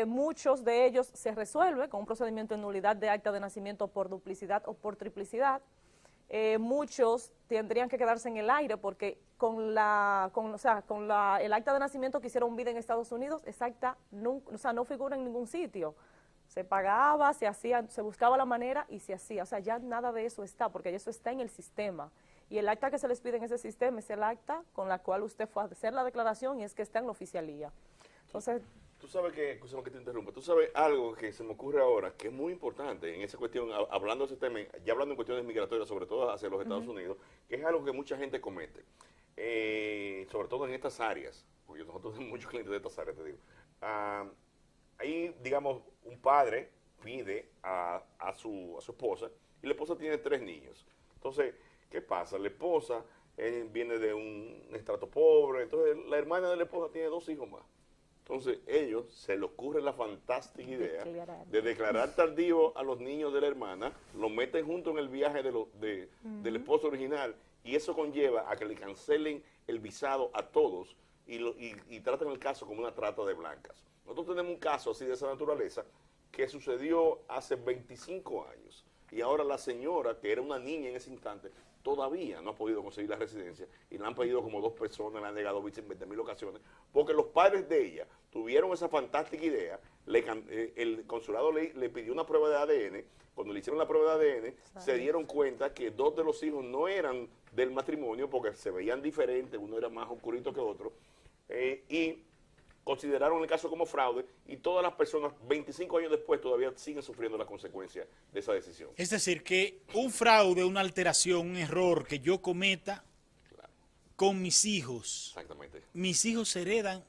Muchos de ellos se resuelve con un procedimiento de nulidad de acta de nacimiento por duplicidad o por triplicidad. Muchos tendrían que quedarse en el aire porque con el acta de nacimiento que hicieron vida en Estados Unidos, esa acta no figura en ningún sitio. Se pagaba, se hacía, se buscaba la manera y se hacía. O sea, ya nada de eso está, porque eso está en el sistema. Y el acta que se les pide en ese sistema es el acta con la cual usted fue a hacer la declaración y es que está en la oficialía. Entonces, tú sabes que, escúchame que te interrumpa, tú sabes algo que se me ocurre ahora, que es muy importante en esa cuestión, hablando de ese tema, ya hablando en cuestiones migratorias, sobre todo hacia los Estados Unidos, que es algo que mucha gente comete, sobre todo en estas áreas, porque nosotros tenemos muchos clientes de estas áreas, te digo. Ahí, digamos, un padre pide a su esposa, y la esposa tiene 3 niños. Entonces, ¿qué pasa? La esposa viene de un estrato pobre, entonces la hermana de la esposa tiene 2 hijos más. Entonces, ellos se les ocurre la fantástica idea de declarar tardío a los niños de la hermana, los meten junto en el viaje del esposo original, y eso conlleva a que le cancelen el visado a todos y tratan el caso como una trata de blancas. Nosotros tenemos un caso así de esa naturaleza que sucedió hace 25 años, y ahora la señora, que era una niña en ese instante, todavía no ha podido conseguir la residencia, y le han pedido como 2 personas, le han negado 20.000 ocasiones, porque los padres de ella tuvieron esa fantástica idea. El consulado le pidió una prueba de ADN. Cuando le hicieron la prueba de ADN, se dieron cuenta que 2 de los hijos no eran del matrimonio, porque se veían diferentes, uno era más oscurito que otro, y consideraron el caso como fraude, y todas las personas 25 años después todavía siguen sufriendo las consecuencias de esa decisión. Es decir, que un fraude, una alteración, un error que yo cometa con mis hijos, Exactamente. mis hijos heredan.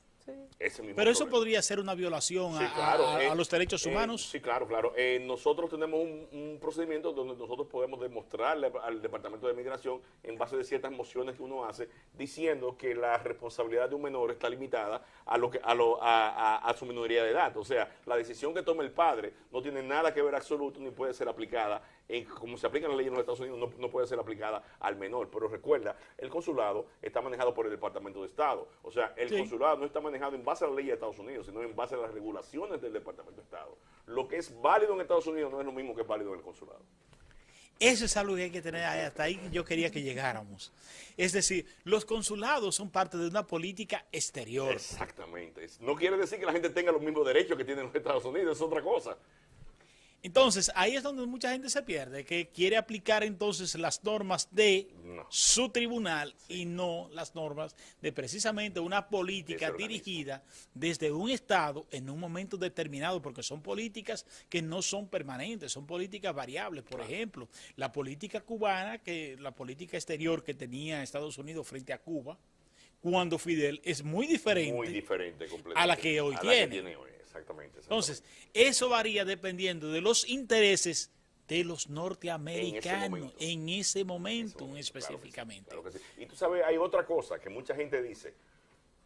Ese mismo Pero eso problema. podría ser una violación Sí, claro, a los derechos humanos. Sí, claro. Nosotros tenemos un procedimiento donde nosotros podemos demostrarle al Departamento de Migración, en base de ciertas mociones que uno hace, diciendo que la responsabilidad de un menor está limitada a su minoría de edad. O sea, la decisión que tome el padre no tiene nada que ver absoluto ni puede ser aplicada, como se aplican las leyes en los Estados Unidos, no puede ser aplicada al menor. Pero recuerda, el consulado está manejado por el Departamento de Estado. O sea, el consulado no está manejado en base a la ley de Estados Unidos, sino en base a las regulaciones del Departamento de Estado. Lo que es válido en Estados Unidos no es lo mismo que es válido en el consulado. Eso es algo que hay que tener ahí, hasta ahí yo quería que llegáramos. Es decir, los consulados son parte de una política exterior. Exactamente. No quiere decir que la gente tenga los mismos derechos que tienen los Estados Unidos, es otra cosa. Entonces, ahí es donde mucha gente se pierde, que quiere aplicar entonces las normas de su tribunal y no las normas de precisamente una política dirigida desde un Estado en un momento determinado, porque son políticas que no son permanentes, son políticas variables. Por ejemplo, la política cubana, la política exterior que tenía Estados Unidos frente a Cuba, cuando Fidel, es muy diferente a la que hoy tiene. Exactamente. Entonces, eso varía dependiendo de los intereses de los norteamericanos en ese momento específicamente. Claro que sí. Y tú sabes, hay otra cosa que mucha gente dice: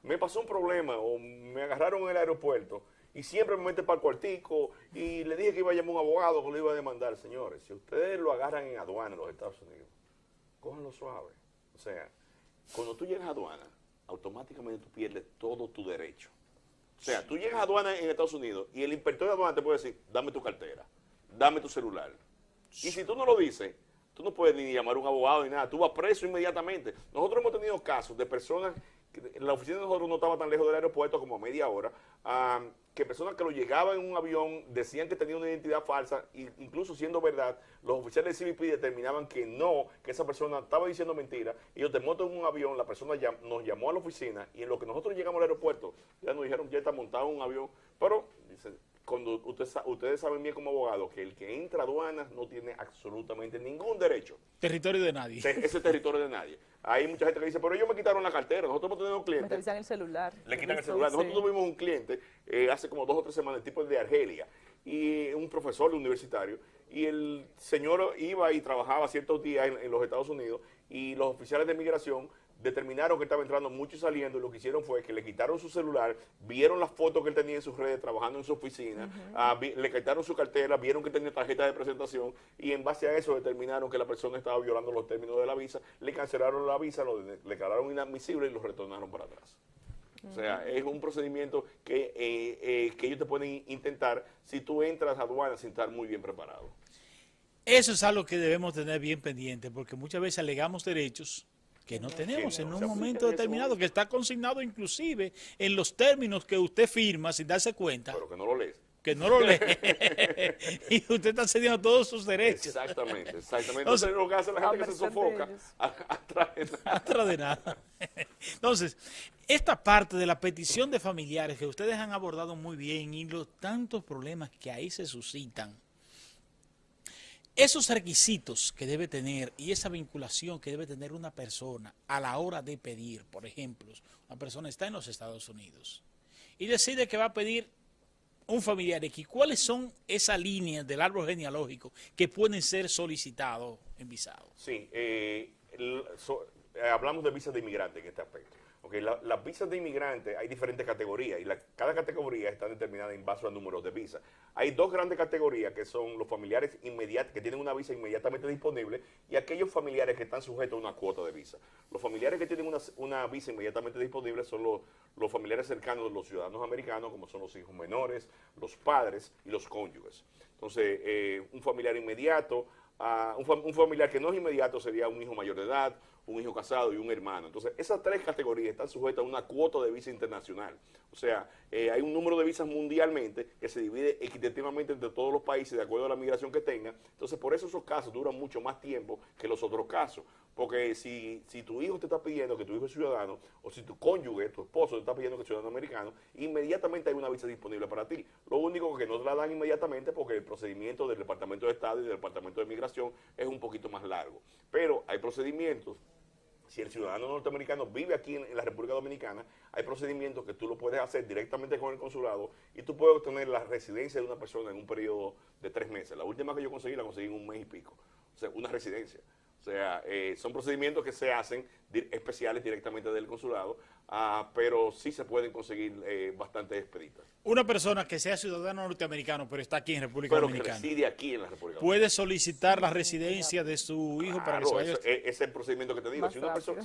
me pasó un problema o me agarraron en el aeropuerto y siempre me meten para el cuartico y le dije que iba a llamar a un abogado que lo iba a demandar. Señores, si ustedes lo agarran en aduana en los Estados Unidos, cójanlo suave. O sea, cuando tú llegas a aduana, automáticamente tú pierdes todo tu derecho. O sea, tú llegas a aduana en Estados Unidos y el inspector de aduana te puede decir: dame tu cartera, dame tu celular. Y si tú no lo dices, tú no puedes ni llamar a un abogado ni nada, tú vas preso inmediatamente. Nosotros hemos tenido casos de personas, la oficina de nosotros no estaba tan lejos del aeropuerto, como a media hora, que personas que lo llegaban en un avión decían que tenían una identidad falsa, e incluso siendo verdad, los oficiales de CBP determinaban que no, que esa persona estaba diciendo mentira. Ellos te montan en un avión, la persona nos llamó a la oficina, y en lo que nosotros llegamos al aeropuerto, ya nos dijeron, ya está montado en un avión. Pero, dicen, cuando ustedes saben bien como abogados que el que entra a aduanas no tiene absolutamente ningún derecho. Territorio de nadie. Ese territorio de nadie. Hay mucha gente que dice: pero ellos me quitaron la cartera. Nosotros hemos tenido un cliente. Me revisan el celular. Le quitan el celular. Nosotros tuvimos un cliente hace como 2 o 3 semanas, el tipo de Argelia, y un profesor universitario, y el señor iba y trabajaba ciertos días en los Estados Unidos, y los oficiales de migración determinaron que estaba entrando mucho y saliendo, y lo que hicieron fue que le quitaron su celular, vieron las fotos que él tenía en sus redes trabajando en su oficina, le quitaron su cartera, vieron que tenía tarjeta de presentación, y en base a eso determinaron que la persona estaba violando los términos de la visa, le cancelaron la visa, lo declararon inadmisible y lo retornaron para atrás. O sea, es un procedimiento que ellos te pueden intentar si tú entras a aduana sin estar muy bien preparado. Eso es algo que debemos tener bien pendiente, porque muchas veces alegamos derechos que no tenemos en un momento determinado, que está consignado inclusive en los términos que usted firma sin darse cuenta. Pero que no lo lees. que no lo lee. Y usted está cediendo todos sus derechos. Exactamente, exactamente. Entonces lo que hace la gente que se sofoca atrás de nada. Atrás de nada. Entonces, esta parte de la petición de familiares que ustedes han abordado muy bien y los tantos problemas que ahí se suscitan, esos requisitos que debe tener y esa vinculación que debe tener una persona a la hora de pedir, por ejemplo, una persona está en los Estados Unidos y decide que va a pedir un familiar X, ¿cuáles son esas líneas del árbol genealógico que pueden ser solicitados en visado? Sí, hablamos de visas de inmigrante en este aspecto. Okay, las visas de inmigrante hay diferentes categorías y cada categoría está determinada en base a números de visas. Hay dos grandes categorías que son los familiares inmediatos, que tienen una visa inmediatamente disponible, y aquellos familiares que están sujetos a una cuota de visa. Los familiares que tienen una visa inmediatamente disponible son los familiares cercanos de los ciudadanos americanos, como son los hijos menores, los padres y los cónyuges. Entonces, un familiar inmediato, un familiar que no es inmediato sería un hijo mayor de edad, un hijo casado y un hermano. Entonces, esas tres categorías están sujetas a una cuota de visa internacional. O sea, hay un número de visas mundialmente que se divide equitativamente entre todos los países de acuerdo a la migración que tengan. Entonces, por eso esos casos duran mucho más tiempo que los otros casos. Porque si tu hijo te está pidiendo que tu hijo es ciudadano, o si tu cónyuge, tu esposo te está pidiendo que es ciudadano americano, inmediatamente hay una visa disponible para ti. Lo único que no te la dan inmediatamente porque el procedimiento del Departamento de Estado y del Departamento de Migración es un poquito más largo. Pero hay procedimientos. Si el ciudadano norteamericano vive aquí en la República Dominicana, hay procedimientos que tú lo puedes hacer directamente con el consulado y tú puedes obtener la residencia de una persona en un periodo de 3 meses. La última que yo conseguí, la conseguí en 1 mes y pico. O sea, una residencia. O sea, son procedimientos que se hacen especiales directamente del consulado, pero sí se pueden conseguir bastante expeditas. Una persona que sea ciudadano norteamericano, pero está aquí en República Dominicana, que reside aquí en la República Dominicana, puede solicitar la residencia de su hijo para que se vaya. Ese es el procedimiento que te digo. Si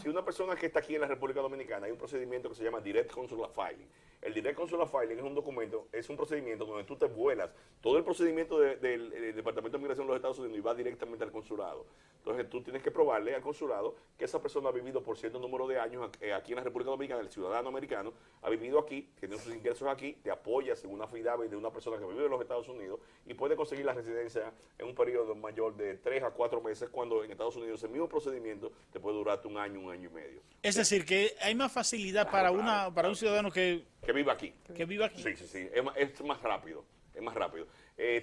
una persona que está aquí en la República Dominicana, hay un procedimiento que se llama Direct Consular Filing. El Direct Consular Filing es un documento, es un procedimiento donde tú te vuelas todo el procedimiento del Departamento de Migración de los Estados Unidos y va directamente al consulado. Entonces tú tienes que probarle al consulado que esa persona ha vivido por cierto número de años aquí en la República Dominicana, el ciudadano americano ha vivido aquí, tiene sus ingresos aquí, te apoyas en una affidavit de una persona que vive en los Estados Unidos y puede conseguir la residencia en un periodo mayor de 3 a 4 meses, cuando en Estados Unidos el mismo procedimiento te puede durar un año y medio. Es decir, que hay más facilidad para un ciudadano que vive aquí. Que vive aquí. Sí. Es más rápido. Es más rápido.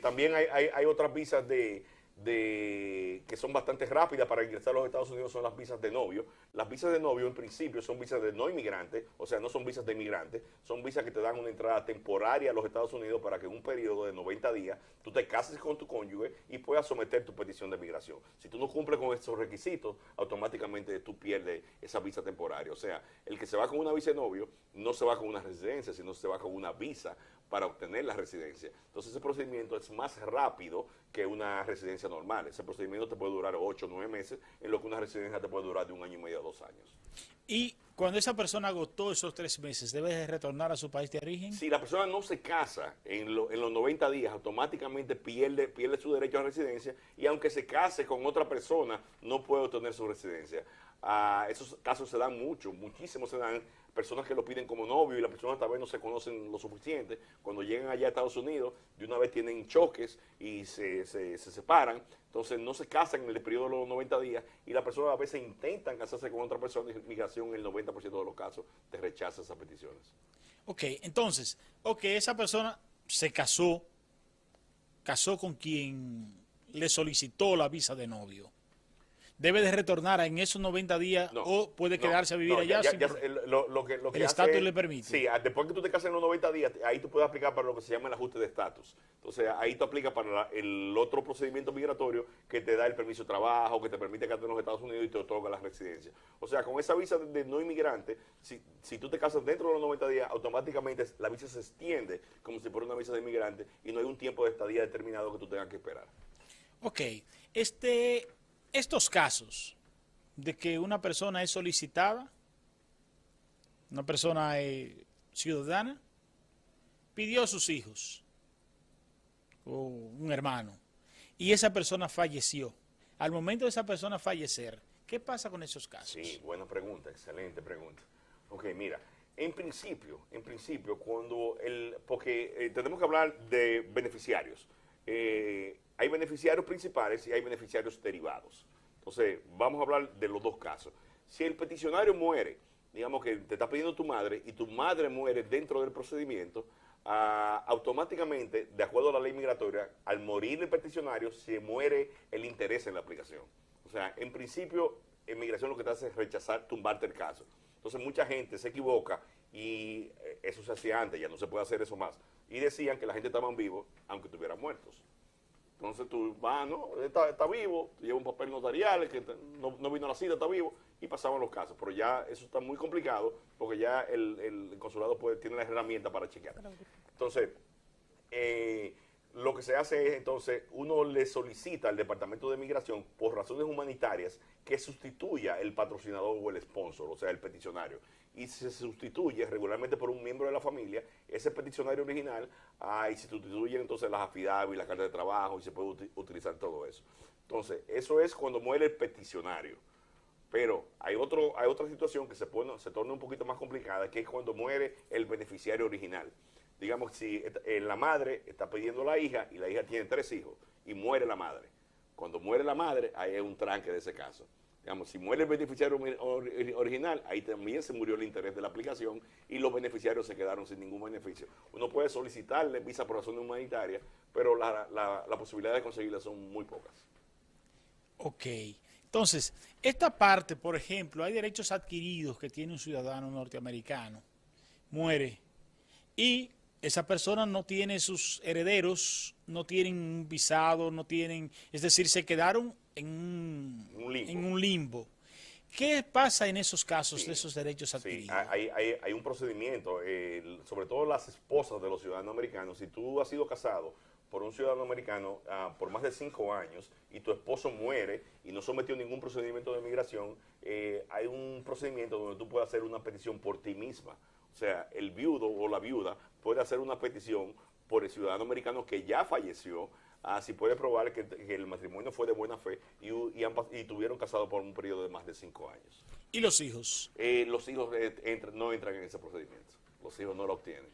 También hay otras visas que son bastante rápidas para ingresar a los Estados Unidos, son las visas de novio. Las visas de novio en principio son visas de no inmigrantes, o sea, no son visas de inmigrantes, son visas que te dan una entrada temporaria a los Estados Unidos para que en un periodo de 90 días tú te cases con tu cónyuge y puedas someter tu petición de migración. Si tú no cumples con esos requisitos, automáticamente tú pierdes esa visa temporaria. O sea, el que se va con una visa de novio no se va con una residencia, sino se va con una visa para obtener la residencia. Entonces ese procedimiento es más rápido que una residencia normal. Ese procedimiento te puede durar 8 o 9 meses, en lo que una residencia te puede durar de 1 año y medio a 2 años. Y cuando esa persona agotó esos 3 meses, ¿debe de retornar a su país de origen? Si la persona no se casa en los 90 días, automáticamente pierde su derecho a residencia, y aunque se case con otra persona, no puede obtener su residencia. Esos casos se dan muchísimos se dan. Personas que lo piden como novio y las personas tal vez no se conocen lo suficiente. Cuando llegan allá a Estados Unidos, de una vez tienen choques y se separan. Entonces no se casan en el periodo de los 90 días y las personas a veces intentan casarse con otra persona y migración en el 90% de los casos te rechaza esas peticiones. Ok, entonces, esa persona se casó con quien le solicitó la visa de novio. ¿Debe de retornar en esos 90 días o puede quedarse a vivir allá? Lo que el estatus le permite. Sí, después que tú te casas en los 90 días, ahí tú puedes aplicar para lo que se llama el ajuste de estatus. Entonces, ahí tú aplicas para el otro procedimiento migratorio que te da el permiso de trabajo, que te permite quedarte en los Estados Unidos y te otorga la residencia. O sea, con esa visa de no inmigrante, si tú te casas dentro de los 90 días, automáticamente la visa se extiende como si fuera una visa de inmigrante y no hay un tiempo de estadía determinado que tú tengas que esperar. Ok, estos casos de que una persona es solicitada, una persona ciudadana, pidió a sus hijos o un hermano y esa persona falleció. Al momento de esa persona fallecer, ¿qué pasa con esos casos? Sí, buena pregunta, excelente pregunta. Ok, mira, En principio, porque tenemos que hablar de beneficiarios. Hay beneficiarios principales y hay beneficiarios derivados. Entonces, vamos a hablar de los dos casos. Si el peticionario muere, digamos que te está pidiendo tu madre y tu madre muere dentro del procedimiento, automáticamente, de acuerdo a la ley migratoria, al morir el peticionario, se muere el interés en la aplicación. O sea, en principio, en migración lo que te hace es rechazar, tumbarte el caso. Entonces mucha gente se equivoca y eso se hacía antes, ya no se puede hacer eso más. Y decían que la gente estaba vivo aunque estuvieran muertos. Entonces tú vas, ¿no? Está vivo, lleva un papel notarial, que no vino a la cita, está vivo, y pasaban los casos. Pero ya eso está muy complicado porque ya el consulado tiene las herramientas para chequear. Entonces, lo que se hace es, entonces, uno le solicita al Departamento de Migración, por razones humanitarias, que sustituya el patrocinador o el sponsor, o sea, el peticionario. Y se sustituye regularmente por un miembro de la familia, ese peticionario original, y se sustituyen entonces las affidavits, las cartas de trabajo, y se puede utilizar todo eso. Entonces, eso es cuando muere el peticionario. Pero hay otra situación que se torna un poquito más complicada, que es cuando muere el beneficiario original. Digamos, si la madre está pidiendo a la hija y la hija tiene 3 hijos y muere la madre. Cuando muere la madre, ahí hay un tranque de ese caso. Digamos, si muere el beneficiario original, ahí también se murió el interés de la aplicación y los beneficiarios se quedaron sin ningún beneficio. Uno puede solicitarle visa por razones humanitarias, pero la posibilidad de conseguirla son muy pocas. Ok. Entonces, esta parte, por ejemplo, hay derechos adquiridos que tiene un ciudadano norteamericano, muere, y esa persona no tiene sus herederos, no tienen un visado, no tienen, es decir, se quedaron en un limbo. ¿Qué pasa en esos casos de esos derechos adquiridos? Sí, hay un procedimiento, sobre todo las esposas de los ciudadanos americanos. Si tú has sido casado por un ciudadano americano por más de 5 años y tu esposo muere y no sometió ningún procedimiento de migración, hay un procedimiento donde tú puedes hacer una petición por ti misma. O sea, el viudo o la viuda puede hacer una petición por el ciudadano americano que ya falleció, si puede probar que el matrimonio fue de buena fe y tuvieron casado por un periodo de más de 5 años. ¿Y los hijos? Los hijos no entran en ese procedimiento. Los hijos no lo obtienen.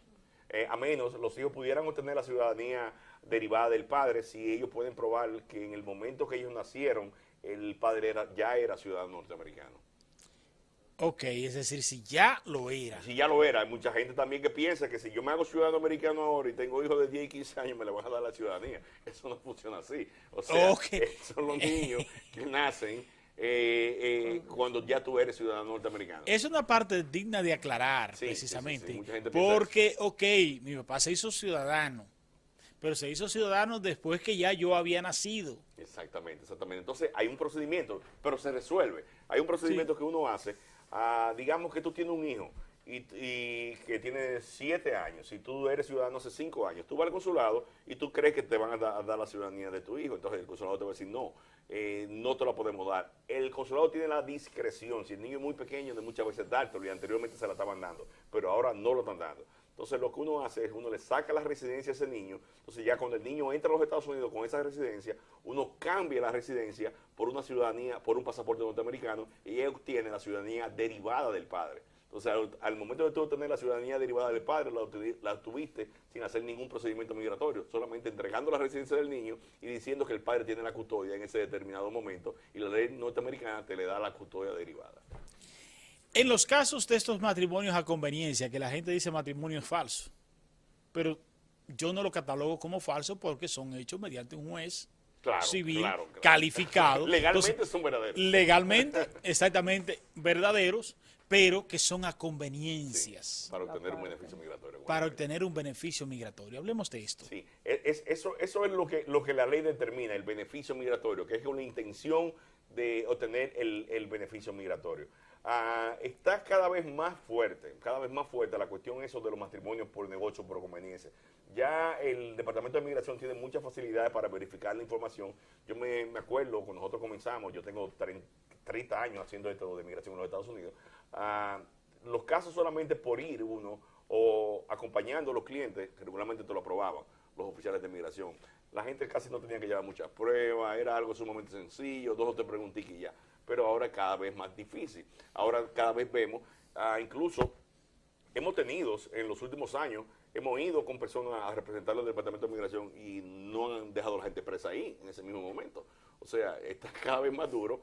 A menos los hijos pudieran obtener la ciudadanía derivada del padre si ellos pueden probar que en el momento que ellos nacieron el padre ya era ciudadano norteamericano. Ok, es decir, si ya lo era. Si ya lo era, hay mucha gente también que piensa que si yo me hago ciudadano americano ahora y tengo hijos de 10 y 15 años, me le van a dar la ciudadanía. Eso no funciona así. O sea, son los niños que nacen cuando ya tú eres ciudadano norteamericano. Es una parte digna de aclarar, sí, precisamente. Sí, mucha gente porque, ok, mi papá se hizo ciudadano, pero se hizo ciudadano después que ya yo había nacido. Exactamente. Entonces hay un procedimiento, pero se resuelve. Hay un procedimiento que uno hace. Digamos que tú tienes un hijo y que tiene 7 años y tú eres ciudadano hace 5 años. Tú vas al consulado y tú crees que te van a dar la ciudadanía de tu hijo. Entonces el consulado te va a decir, no, no te la podemos dar. El consulado tiene la discreción. Si el niño es muy pequeño, de muchas veces dártelo, y anteriormente se la estaban dando, pero ahora no lo están dando. Entonces lo que uno hace es, uno le saca la residencia a ese niño. Entonces ya cuando el niño entra a los Estados Unidos con esa residencia, uno cambia la residencia por una ciudadanía, por un pasaporte norteamericano, y él obtiene la ciudadanía derivada del padre. Entonces al momento de tú obtener la ciudadanía derivada del padre, la obtuviste sin hacer ningún procedimiento migratorio, solamente entregando la residencia del niño y diciendo que el padre tiene la custodia en ese determinado momento, y la ley norteamericana te le da la custodia derivada. En los casos de estos matrimonios a conveniencia, que la gente dice matrimonio es falso, pero yo no lo catalogo como falso porque son hechos mediante un juez civil calificado. Legalmente Entonces, son verdaderos. Legalmente, exactamente, verdaderos, pero que son a conveniencias. Sí, para obtener un beneficio migratorio. Para obtener un beneficio migratorio. Hablemos de esto. Sí, eso es lo que la ley determina, el beneficio migratorio, que es una intención de obtener el beneficio migratorio. Está cada vez más fuerte la cuestión eso de los matrimonios por negocio, por conveniencia. Ya el Departamento de Migración tiene muchas facilidades para verificar la información. Yo me acuerdo cuando nosotros comenzamos, yo tengo 30 años haciendo esto de migración en los Estados Unidos, los casos solamente por ir uno o acompañando a los clientes, que regularmente te lo aprobaban los oficiales de migración. La gente casi no tenía que llevar muchas pruebas, era algo sumamente sencillo, 2 o 3 preguntitas y ya. Pero ahora cada vez más difícil. Ahora cada vez vemos, incluso hemos tenido en los últimos años, hemos ido con personas a representar al Departamento de Migración y no han dejado a la gente presa ahí en ese mismo momento. O sea, está cada vez más duro.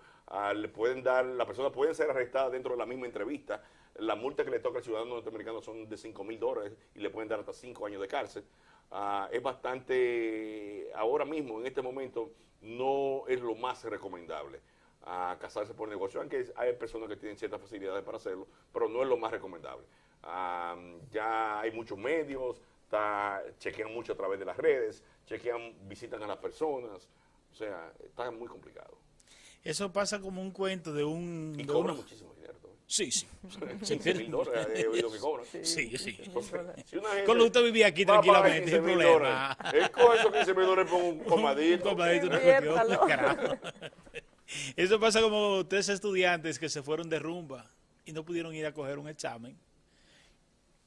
Le pueden dar, la persona puede ser arrestada dentro de la misma entrevista. La multa que le toca al ciudadano norteamericano son de $5,000 y le pueden dar hasta 5 años de cárcel. Es bastante, ahora mismo, en este momento, no es lo más recomendable casarse por negocio, aunque hay personas que tienen ciertas facilidades para hacerlo, pero no es lo más recomendable. Ya hay muchos medios, chequean mucho a través de las redes, visitan a las personas, o sea, está muy complicado. Eso pasa como un cuento de un... Y cobran muchísimo dinero también. Sí, sí. $15,000 he oído que cobran. Sí, sí. Entonces, si una gente Cuando usted vivía aquí tranquilamente, sin problema. Él coge esos $15,000 por un comadito. Un comadito, una cuestión, carajo. Eso pasa como 3 estudiantes que se fueron de rumba y no pudieron ir a coger un examen.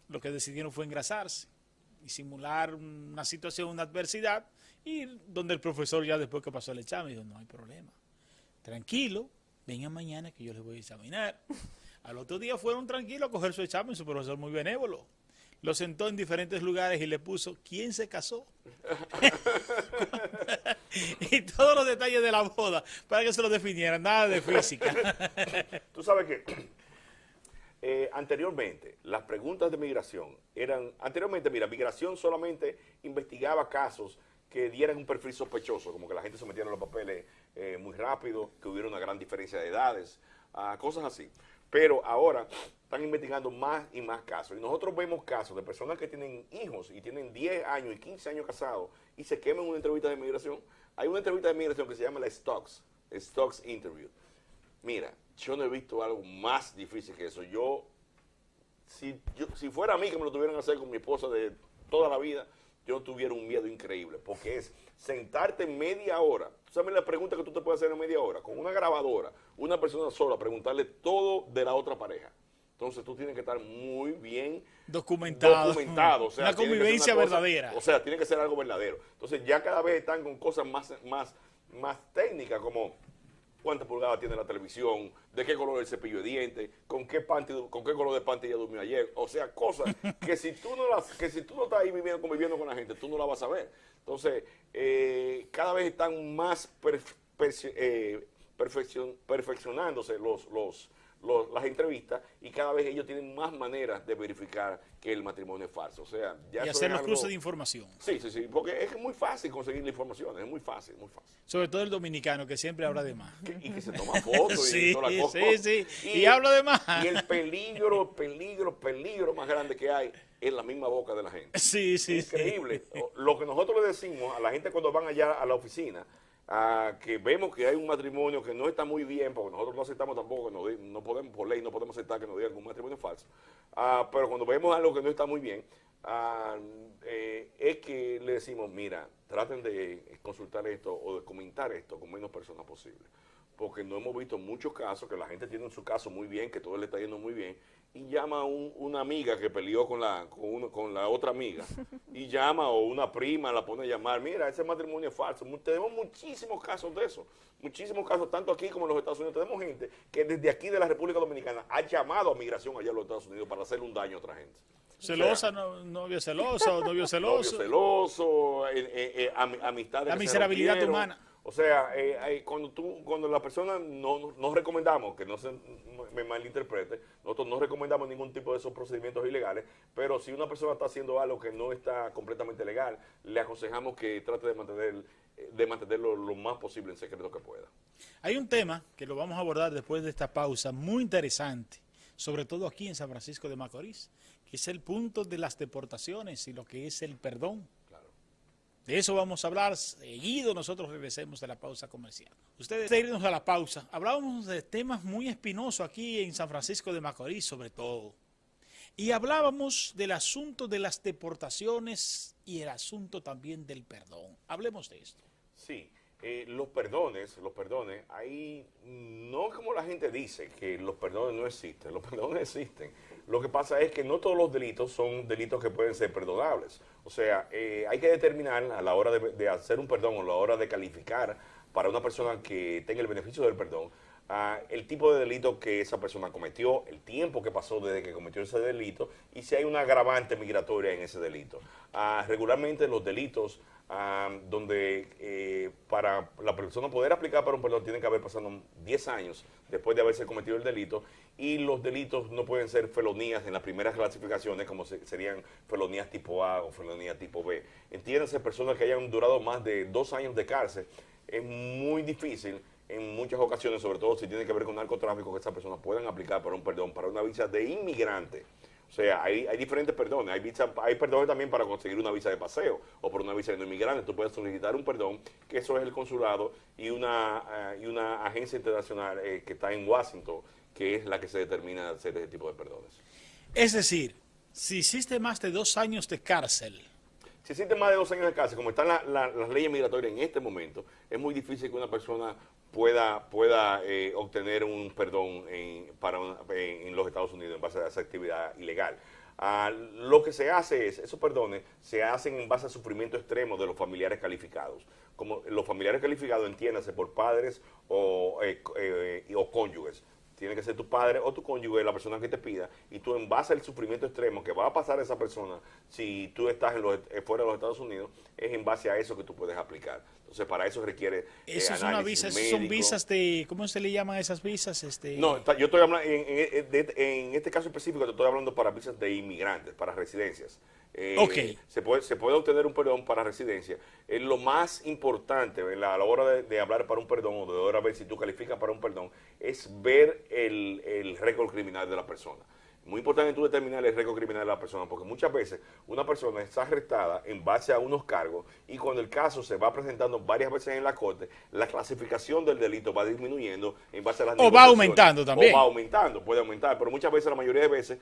Lo que decidieron fue engrasarse y simular una situación, una adversidad, y donde el profesor ya después que pasó el examen dijo, no hay problema, tranquilo, vengan mañana que yo les voy a examinar. Al otro día fueron tranquilos a coger su examen, su profesor muy benévolo. Lo sentó en diferentes lugares y le puso, ¿quién se casó? Y todos los detalles de la boda para que se lo definieran, nada de física. Tú sabes que anteriormente las preguntas de migración eran, mira, migración solamente investigaba casos que dieran un perfil sospechoso, como que la gente se metiera en los papeles muy rápido, que hubiera una gran diferencia de edades, cosas así. Pero ahora están investigando más y más casos. Y nosotros vemos casos de personas que tienen hijos y tienen 10 años y 15 años casados y se queman en una entrevista de migración. Hay una entrevista de migración que se llama la Stokes Interview. Mira, yo no he visto algo más difícil que eso. Si fuera a mí que me lo tuvieran que hacer con mi esposa de toda la vida, yo tuviera un miedo increíble, porque es sentarte media hora. ¿Tú sabes la pregunta que tú te puedes hacer en media hora? Con una grabadora, una persona sola, preguntarle todo de la otra pareja. Entonces tú tienes que estar muy bien documentado. O sea, una convivencia verdadera. O sea, tiene que ser algo verdadero. Entonces ya cada vez están con cosas más técnicas, como cuántas pulgadas tiene la televisión, de qué color es el cepillo de dientes, con qué color de panty ella durmió ayer. O sea, cosas que si tú no estás ahí conviviendo con la gente, tú no la vas a ver. Entonces, cada vez están más perfeccionándose las entrevistas, y cada vez ellos tienen más maneras de verificar que el matrimonio es falso. O sea, ya y hacer los cruces de información. Sí, porque es muy fácil conseguir la información, es muy fácil. Sobre todo el dominicano, que siempre habla de más. Y que se toma fotos sí, y toda la cosa. Sí. Y habla de más. Y el peligro más grande que hay es la misma boca de la gente. Sí. Increíble. Lo que nosotros le decimos a la gente cuando van allá a la oficina, que vemos que hay un matrimonio que no está muy bien, porque nosotros no aceptamos tampoco, no podemos, por ley, no podemos aceptar que nos digan un matrimonio falso, pero cuando vemos algo que no está muy bien, es que le decimos, mira, traten de consultar esto o de comentar esto con menos personas posible, porque no hemos visto muchos casos que la gente tiene en su caso muy bien, que todo le está yendo muy bien, y llama a una amiga que peleó con la otra amiga, y llama, o una prima la pone a llamar, mira, ese matrimonio es falso. Tenemos muchísimos casos de eso, muchísimos casos, tanto aquí como en los Estados Unidos. Tenemos gente que desde aquí de la República Dominicana ha llamado a migración allá en los Estados Unidos para hacerle un daño a otra gente. Celosa, novio celoso, novio celoso. Novio celoso, amistades. La miserabilidad humana. O sea, cuando la persona no recomendamos, que no se me malinterprete, nosotros no recomendamos ningún tipo de esos procedimientos ilegales, pero si una persona está haciendo algo que no está completamente legal, le aconsejamos que trate de mantenerlo lo más posible en secreto que pueda. Hay un tema que lo vamos a abordar después de esta pausa, muy interesante, sobre todo aquí en San Francisco de Macorís, que es el punto de las deportaciones y lo que es el perdón. De eso vamos a hablar seguido, nosotros regresemos de la pausa comercial. Ustedes, irnos a la pausa, hablábamos de temas muy espinosos aquí en San Francisco de Macorís, sobre todo. Y hablábamos del asunto de las deportaciones y el asunto también del perdón. Hablemos de esto. Sí, los perdones, ahí no como la gente dice que los perdones no existen, los perdones existen. Lo que pasa es que no todos los delitos son delitos que pueden ser perdonables. O sea, hay que determinar a la hora de hacer un perdón o a la hora de calificar para una persona que tenga el beneficio del perdón, el tipo de delito que esa persona cometió, el tiempo que pasó desde que cometió ese delito y si hay una agravante migratoria en ese delito. Regularmente los delitos donde para la persona poder aplicar para un perdón tiene que haber pasado 10 años después de haberse cometido el delito, y los delitos no pueden ser felonías en las primeras clasificaciones como serían felonías tipo A o felonías tipo B. Entiéndase, personas que hayan durado más de 2 años de cárcel, es muy difícil en muchas ocasiones, sobre todo si tiene que ver con narcotráfico, que esas personas puedan aplicar para un perdón, para una visa de inmigrante. O sea, hay diferentes perdones. Hay perdones también para conseguir una visa de paseo o por una visa de no inmigrante. Tú puedes solicitar un perdón, que eso es el consulado y una agencia internacional que está en Washington, que es la que se determina hacer ese tipo de perdones. Es decir, si hiciste más de 2 años de cárcel, si existe más de 2 años de cárcel, como están las leyes migratorias en este momento, es muy difícil que una persona pueda obtener un perdón en los Estados Unidos en base a esa actividad ilegal. Lo que se hace es, esos perdones se hacen en base a sufrimiento extremo de los familiares calificados. Como los familiares calificados, entiéndase, por padres o cónyuges. Tiene que ser tu padre o tu cónyuge la persona que te pida, y tú en base al sufrimiento extremo que va a pasar a esa persona si tú estás fuera de los Estados Unidos, es en base a eso que tú puedes aplicar. Entonces para eso requiere eso es una visa, médico. son visas de, ¿cómo se le llaman esas visas? No, yo estoy hablando, en este caso específico te estoy hablando para visas de inmigrantes, para residencias. Ok. Se puede obtener un perdón para residencia. Lo más importante a la hora de hablar para un perdón o de ahora ver si tú calificas para un perdón es ver el récord criminal de la persona. Muy importante tú determinar el récord criminal de la persona, porque muchas veces una persona está arrestada en base a unos cargos y cuando el caso se va presentando varias veces en la corte, la clasificación del delito va disminuyendo en base a las O va aumentando también. O va aumentando, puede aumentar, pero muchas veces, la mayoría de veces,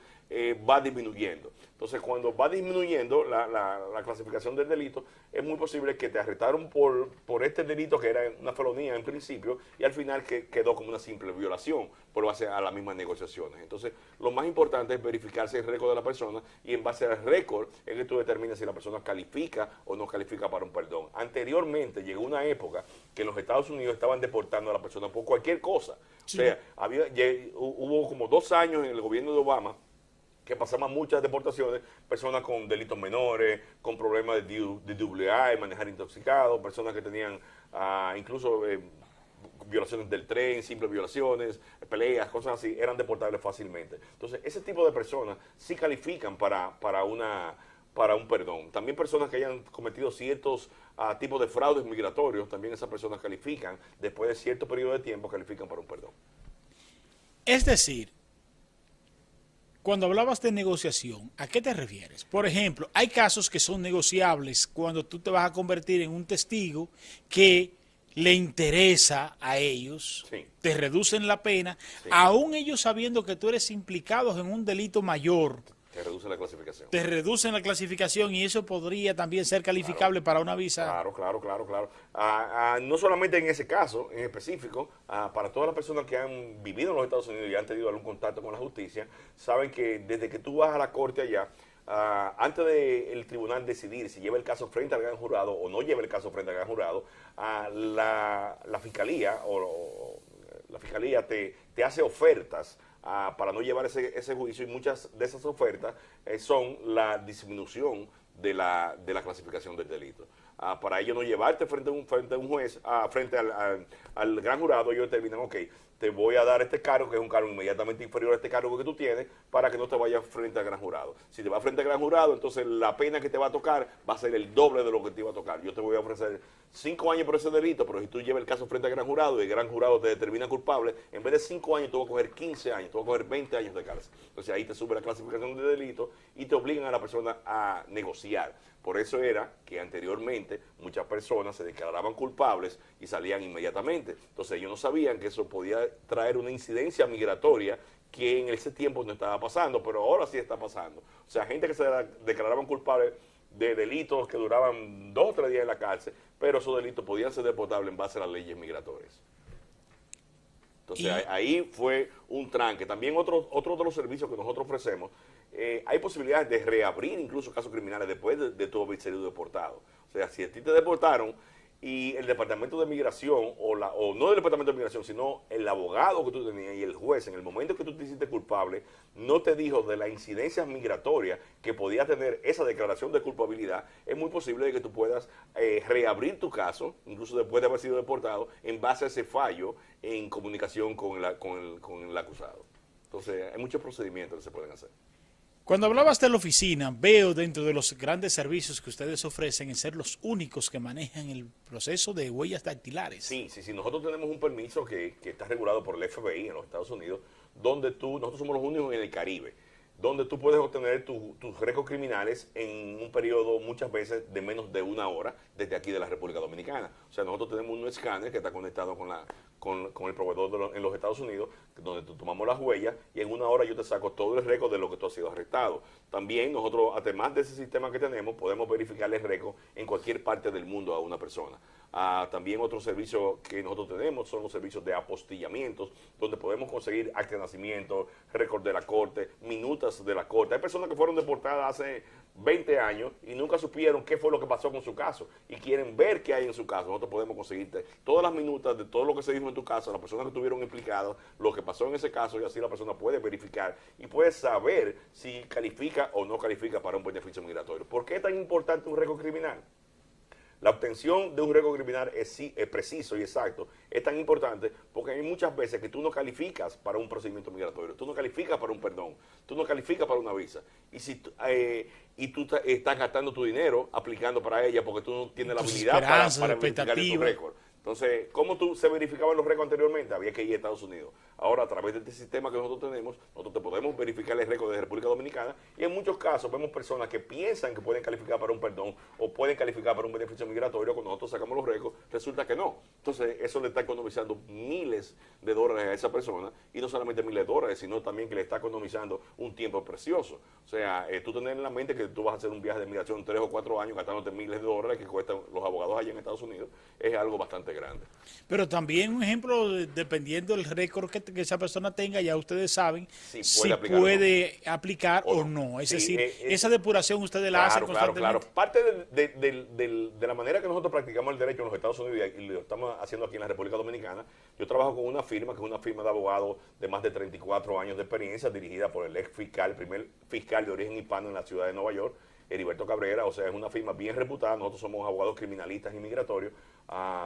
va disminuyendo. Entonces, cuando va disminuyendo la clasificación del delito, es muy posible que te arrestaron por este delito que era una felonía en principio y al final quedó como una simple violación por base a las mismas negociaciones. Entonces, lo más importante es verificarse el récord de la persona y en base al récord es que tú determinas si la persona califica o no califica para un perdón. Anteriormente llegó una época que en los Estados Unidos estaban deportando a la persona por cualquier cosa. Sí. O sea, hubo como 2 años en el gobierno de Obama que pasaban muchas deportaciones, personas con delitos menores, con problemas de DUI, manejar intoxicado, personas que tenían incluso violaciones del tren, simples violaciones, peleas, cosas así, eran deportables fácilmente. Entonces, ese tipo de personas sí califican para un perdón. También personas que hayan cometido ciertos tipos de fraudes migratorios, también esas personas califican, después de cierto periodo de tiempo, califican para un perdón. Es decir, cuando hablabas de negociación, ¿a qué te refieres? Por ejemplo, hay casos que son negociables cuando tú te vas a convertir en un testigo que le interesa a ellos, sí, te reducen la pena, sí, aún ellos sabiendo que tú eres implicado en un delito mayor. Te reduce la clasificación. Te reducen la clasificación y eso podría también ser calificable, claro, para una visa. Claro. No solamente en ese caso en específico, para todas las personas que han vivido en los Estados Unidos y han tenido algún contacto con la justicia, saben que desde que tú vas a la corte allá, antes del tribunal decidir si lleva el caso frente al gran jurado o no lleva el caso frente al gran jurado, la fiscalía te hace ofertas para no llevar ese juicio, y muchas de esas ofertas son la disminución de la clasificación del delito. Para ello no llevarte frente a un juez, frente al gran jurado, ellos determinan, ok, te voy a dar este cargo, que es un cargo inmediatamente inferior a este cargo que tú tienes, para que no te vayas frente al gran jurado. Si te vas frente al gran jurado, entonces la pena que te va a tocar va a ser el doble de lo que te iba a tocar. Yo te voy a ofrecer 5 años por ese delito, pero si tú llevas el caso frente al gran jurado y el gran jurado te determina culpable, en vez de 5 años, tú vas a coger 15 años, tú vas a coger 20 años de cárcel. Entonces ahí te sube la clasificación de delito y te obligan a la persona a negociar. Por eso era que anteriormente muchas personas se declaraban culpables y salían inmediatamente. Entonces ellos no sabían que eso podía traer una incidencia migratoria que en ese tiempo no estaba pasando, pero ahora sí está pasando. O sea, gente que se declaraban culpables de delitos que duraban 2 o 3 días en la cárcel, pero esos delitos podían ser deportables en base a las leyes migratorias. Entonces ahí fue un tranque. También otro de los servicios que nosotros ofrecemos, hay posibilidades de reabrir incluso casos criminales después de tu haber sido deportado. O sea, si a ti te deportaron y el Departamento de Migración, o no el Departamento de Migración, sino el abogado que tú tenías y el juez, en el momento que tú te hiciste culpable, no te dijo de las incidencias migratorias que podía tener esa declaración de culpabilidad, es muy posible de que tú puedas reabrir tu caso, incluso después de haber sido deportado, en base a ese fallo en comunicación con el acusado. Entonces, hay muchos procedimientos que se pueden hacer. Cuando hablabas de la oficina, veo dentro de los grandes servicios que ustedes ofrecen en ser los únicos que manejan el proceso de huellas dactilares. Sí. Nosotros tenemos un permiso que está regulado por el FBI en los Estados Unidos, donde nosotros somos los únicos en el Caribe, donde tú puedes obtener tus récords criminales en un periodo muchas veces de menos de una hora desde aquí de la República Dominicana. O sea, nosotros tenemos un escáner que está conectado con el proveedor en los Estados Unidos, donde tomamos las huellas y en una hora yo te saco todo el récord de lo que tú has sido arrestado. También nosotros, además de ese sistema que tenemos, podemos verificar el récord en cualquier parte del mundo a una persona. También otro servicio que nosotros tenemos son los servicios de apostillamientos, donde podemos conseguir acta de nacimiento, récord de la corte, minutas de la corte. Hay personas que fueron deportadas hace 20 años y nunca supieron qué fue lo que pasó con su caso y quieren ver qué hay en su caso. Nosotros podemos conseguirte todas las minutas de todo lo que se dijo en tu caso, las personas que estuvieron implicadas, lo que pasó en ese caso, y así la persona puede verificar y puede saber si califica o no califica para un beneficio migratorio. ¿Por qué es tan importante un récord criminal? La obtención de un récord criminal es preciso y exacto. Es tan importante porque hay muchas veces que tú no calificas para un procedimiento migratorio, tú no calificas para un perdón, tú no calificas para una visa. Y si tú estás gastando tu dinero aplicando para ella porque tú no tienes la habilidad para verificar tu récord. Entonces, ¿cómo se verificaban los récords anteriormente? Había que ir a Estados Unidos. Ahora, a través de este sistema que nosotros tenemos, nosotros te podemos verificar el récord de República Dominicana y en muchos casos vemos personas que piensan que pueden calificar para un perdón o pueden calificar para un beneficio migratorio. Cuando nosotros sacamos los récords, resulta que no. Entonces, eso le está economizando miles de dólares a esa persona y no solamente miles de dólares, sino también que le está economizando un tiempo precioso. O sea, tú tener en la mente que tú vas a hacer un viaje de migración 3 o 4 años gastándote miles de dólares que cuestan los abogados allá en Estados Unidos, es algo bastante grande. Pero también un ejemplo, dependiendo del récord que esa persona tenga, ya ustedes saben si puede aplicar o no. Es decir, esa depuración ustedes la hacen constantemente. Claro. Parte de la manera que nosotros practicamos el derecho en los Estados Unidos y lo estamos haciendo aquí en la República Dominicana, yo trabajo con una firma que es una firma de abogados de más de 34 años de experiencia, dirigida por el ex fiscal, el primer fiscal de origen hispano en la ciudad de Nueva York, Heriberto Cabrera. O sea, es una firma bien reputada. Nosotros somos abogados criminalistas y migratorios,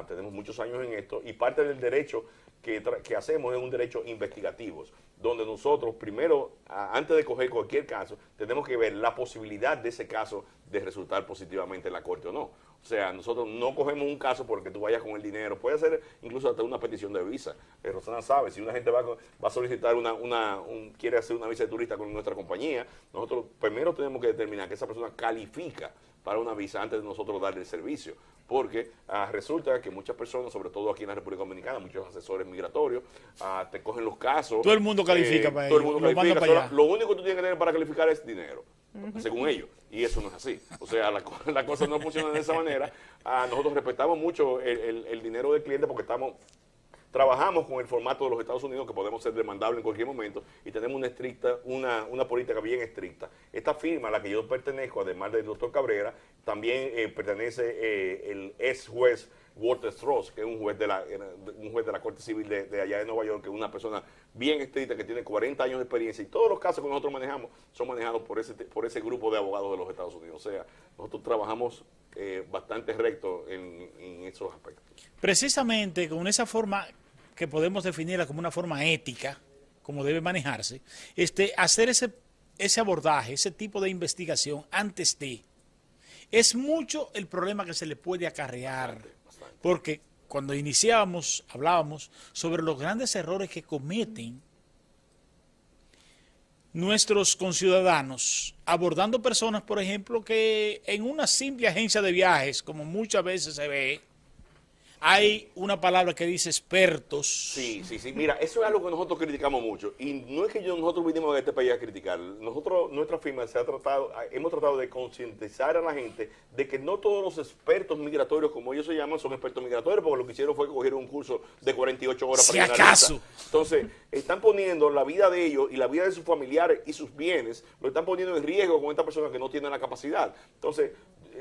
tenemos muchos años en esto, y parte del derecho que hacemos es un derecho investigativo, donde nosotros primero, antes de coger cualquier caso, tenemos que ver la posibilidad de ese caso de resultar positivamente en la corte o no. O sea, nosotros no cogemos un caso porque tú vayas con el dinero. Puede ser incluso hasta una petición de visa. Rosana sabe, si una gente va a solicitar quiere hacer una visa de turista con nuestra compañía, nosotros primero tenemos que determinar que esa persona califica para una visa antes de nosotros darle el servicio. Porque resulta que muchas personas, sobre todo aquí en la República Dominicana, muchos asesores migratorios, te cogen los casos. Todo el mundo califica para ello. Todo el mundo califica. Para allá. Lo único que tú tienes que tener para calificar es dinero, según ellos. Y eso no es así. O sea, la cosa no funciona de esa manera. Nosotros respetamos mucho el dinero del cliente porque trabajamos con el formato de los Estados Unidos, que podemos ser demandables en cualquier momento, y tenemos una política bien estricta. Esta firma a la que yo pertenezco, además del doctor Cabrera, también pertenece el ex juez Walter Stross, que es un juez de la Corte Civil de allá de Nueva York, que es una persona bien estricta, que tiene 40 años de experiencia, y todos los casos que nosotros manejamos son manejados por ese grupo de abogados de los Estados Unidos. O sea, nosotros trabajamos bastante recto en esos aspectos. Precisamente con esa forma que podemos definirla como una forma ética, como debe manejarse, hacer ese abordaje, ese tipo de investigación antes de, es mucho el problema que se le puede acarrear, porque cuando iniciábamos, hablábamos sobre los grandes errores que cometen nuestros conciudadanos, abordando personas, por ejemplo, que en una simple agencia de viajes, como muchas veces se ve, hay una palabra que dice expertos. Sí. Mira, eso es algo que nosotros criticamos mucho. Y no es que nosotros vinimos a este país a criticar. Nuestra firma hemos tratado de concientizar a la gente de que no todos los expertos migratorios, como ellos se llaman, son expertos migratorios, porque lo que hicieron fue que cogieron un curso de 48 horas para llenar acaso. Entonces, están poniendo la vida de ellos y la vida de sus familiares y sus bienes, lo están poniendo en riesgo con esta persona que no tiene la capacidad. Entonces,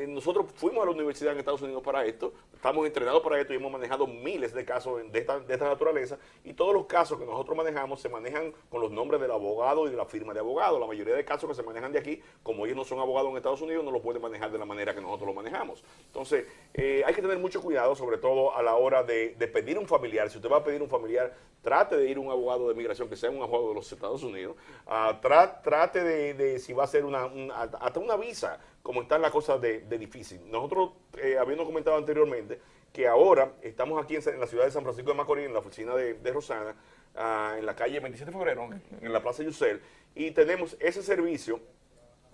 nosotros fuimos a la universidad en Estados Unidos para esto, estamos entrenados para esto y hemos manejado miles de casos de esta naturaleza, y todos los casos que nosotros manejamos se manejan con los nombres del abogado y de la firma de abogado. La mayoría de casos que se manejan de aquí, como ellos no son abogados en Estados Unidos, no lo pueden manejar de la manera que nosotros lo manejamos. Entonces, hay que tener mucho cuidado, sobre todo a la hora de pedir un familiar. Si usted va a pedir un familiar, trate de ir a un abogado de migración que sea un abogado de los Estados Unidos. Trate de si va a ser hasta una visa, como están las cosas de difícil. Nosotros, habiendo comentado anteriormente, que ahora estamos aquí en la ciudad de San Francisco de Macorís, en la oficina de Rosana, en la calle 27 de febrero, en la Plaza Yusel, y tenemos ese servicio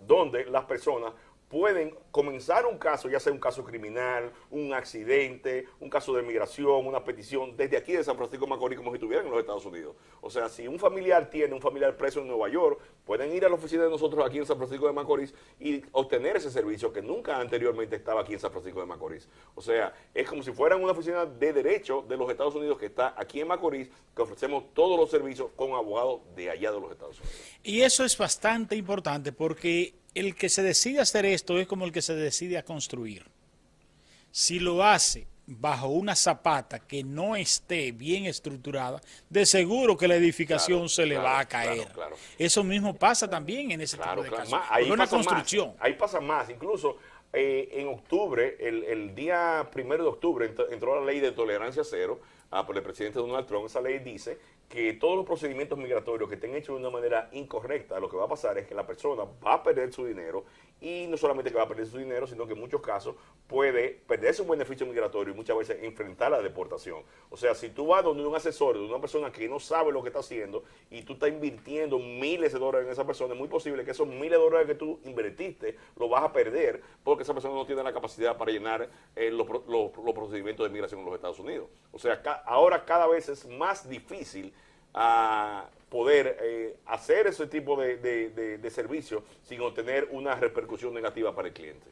donde las personas pueden comenzar un caso, ya sea un caso criminal, un accidente, un caso de migración, una petición, desde aquí de San Francisco de Macorís, como si estuvieran en los Estados Unidos. O sea, si un familiar tiene un familiar preso en Nueva York, pueden ir a la oficina de nosotros aquí en San Francisco de Macorís y obtener ese servicio que nunca anteriormente estaba aquí en San Francisco de Macorís. O sea, es como si fueran una oficina de derecho de los Estados Unidos que está aquí en Macorís, que ofrecemos todos los servicios con abogados de allá de los Estados Unidos. Y eso es bastante importante porque el que se decide hacer esto es como el que se decide a construir. Si lo hace bajo una zapata que no esté bien estructurada, de seguro que la edificación se le va a caer. Claro. Eso mismo pasa también en ese tipo de casos. Es una construcción. Ahí pasa más. Incluso en octubre, el día 1 de octubre, entró la ley de tolerancia cero por el presidente Donald Trump. Esa ley dice que todos los procedimientos migratorios que estén hechos de una manera incorrecta, lo que va a pasar es que la persona va a perder su dinero, y no solamente que va a perder su dinero, sino que en muchos casos puede perder su beneficio migratorio y muchas veces enfrentar la deportación. O sea, si tú vas donde un asesor, de una persona que no sabe lo que está haciendo, y tú estás invirtiendo miles de dólares en esa persona, es muy posible que esos miles de dólares que tú invertiste lo vas a perder porque esa persona no tiene la capacidad para llenar los procedimientos de migración en los Estados Unidos. O sea, ahora cada vez es más difícil a poder hacer ese tipo de servicio sin obtener una repercusión negativa para el cliente.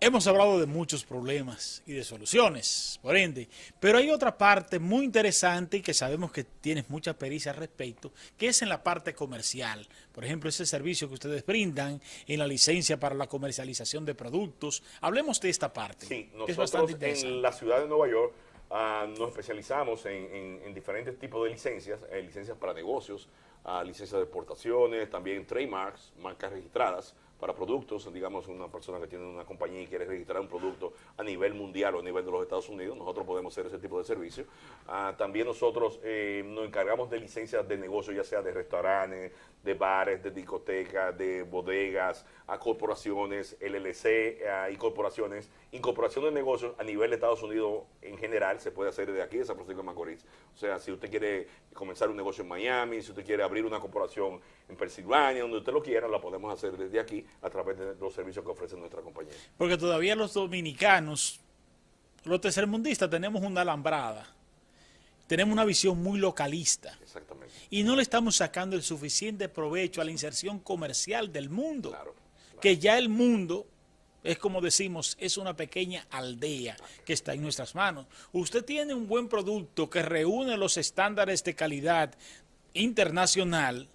Hemos hablado de muchos problemas y de soluciones, por ende, pero hay otra parte muy interesante y que sabemos que tienes mucha pericia al respecto, que es en la parte comercial. Por ejemplo, ese servicio que ustedes brindan en la licencia para la comercialización de productos. Hablemos de esta parte. Sí, que es bastante nosotros interesante. en la ciudad de Nueva York nos especializamos en diferentes tipos de licencias, licencias para negocios, licencias de exportaciones, también trademarks, marcas registradas para productos. Digamos, una persona que tiene una compañía y quiere registrar un producto a nivel mundial o a nivel de los Estados Unidos, nosotros podemos hacer ese tipo de servicio. También nosotros nos encargamos de licencias de negocio, ya sea de restaurantes, de bares, de discotecas, de bodegas, a corporaciones, LLC, incorporación de negocios a nivel de Estados Unidos en general. Se puede hacer desde aquí, de San Francisco de Macorís. O sea, si usted quiere comenzar un negocio en Miami, si usted quiere abrir una corporación en Pensilvania, donde usted lo quiera, la podemos hacer desde aquí a través de los servicios que ofrece nuestra compañía. Porque todavía los dominicanos, los tercermundistas, tenemos una alambrada. Tenemos una visión muy localista. Exactamente. Y no le estamos sacando el suficiente provecho a la inserción comercial del mundo. Claro. Que ya el mundo, es como decimos, es una pequeña aldea que está en nuestras manos. Usted tiene un buen producto que reúne los estándares de calidad internacional.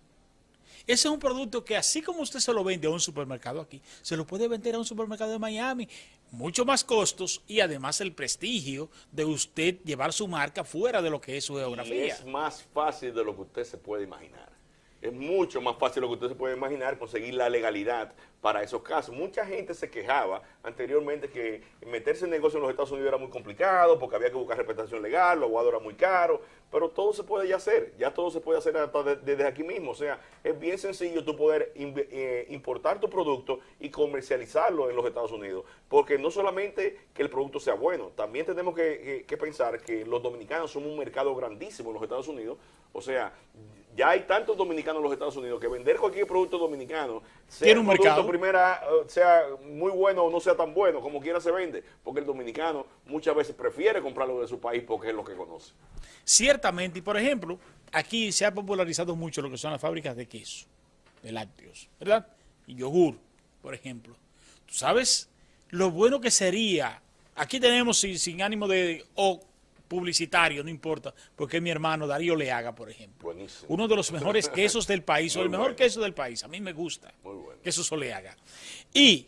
Ese es un producto que, así como usted se lo vende a un supermercado aquí, se lo puede vender a un supermercado de Miami. Mucho más costos y además el prestigio de usted llevar su marca fuera de lo que es su geografía. Y es más fácil de lo que usted se puede imaginar. Es mucho más fácil de lo que usted se puede imaginar conseguir la legalidad para esos casos. Mucha gente se quejaba anteriormente que meterse en negocio en los Estados Unidos era muy complicado porque había que buscar representación legal, los abogados eran muy caros, pero todo se puede ya hacer, todo se puede hacer desde aquí mismo. O sea, es bien sencillo tú poder importar tu producto y comercializarlo en los Estados Unidos, porque no solamente que el producto sea bueno, también tenemos que pensar que los dominicanos son un mercado grandísimo en los Estados Unidos. O sea, ya hay tantos dominicanos en los Estados Unidos que vender cualquier producto dominicano, sea un producto primera, sea muy bueno o no sea tan bueno, como quiera se vende, porque el dominicano muchas veces prefiere comprarlo de su país porque es lo que conoce. Ciertamente, y por ejemplo, aquí se ha popularizado mucho lo que son las fábricas de queso, de lácteos, ¿verdad? Y yogur, por ejemplo. ¿Tú sabes lo bueno que sería? Aquí tenemos, sin ánimo de... publicitario, no importa, porque es mi hermano Darío Leaga, por ejemplo. Buenísimo. Uno de los mejores quesos del país, o el mejor bueno. queso del país, a mí me gusta. Muy bueno. Queso Soleaga. Y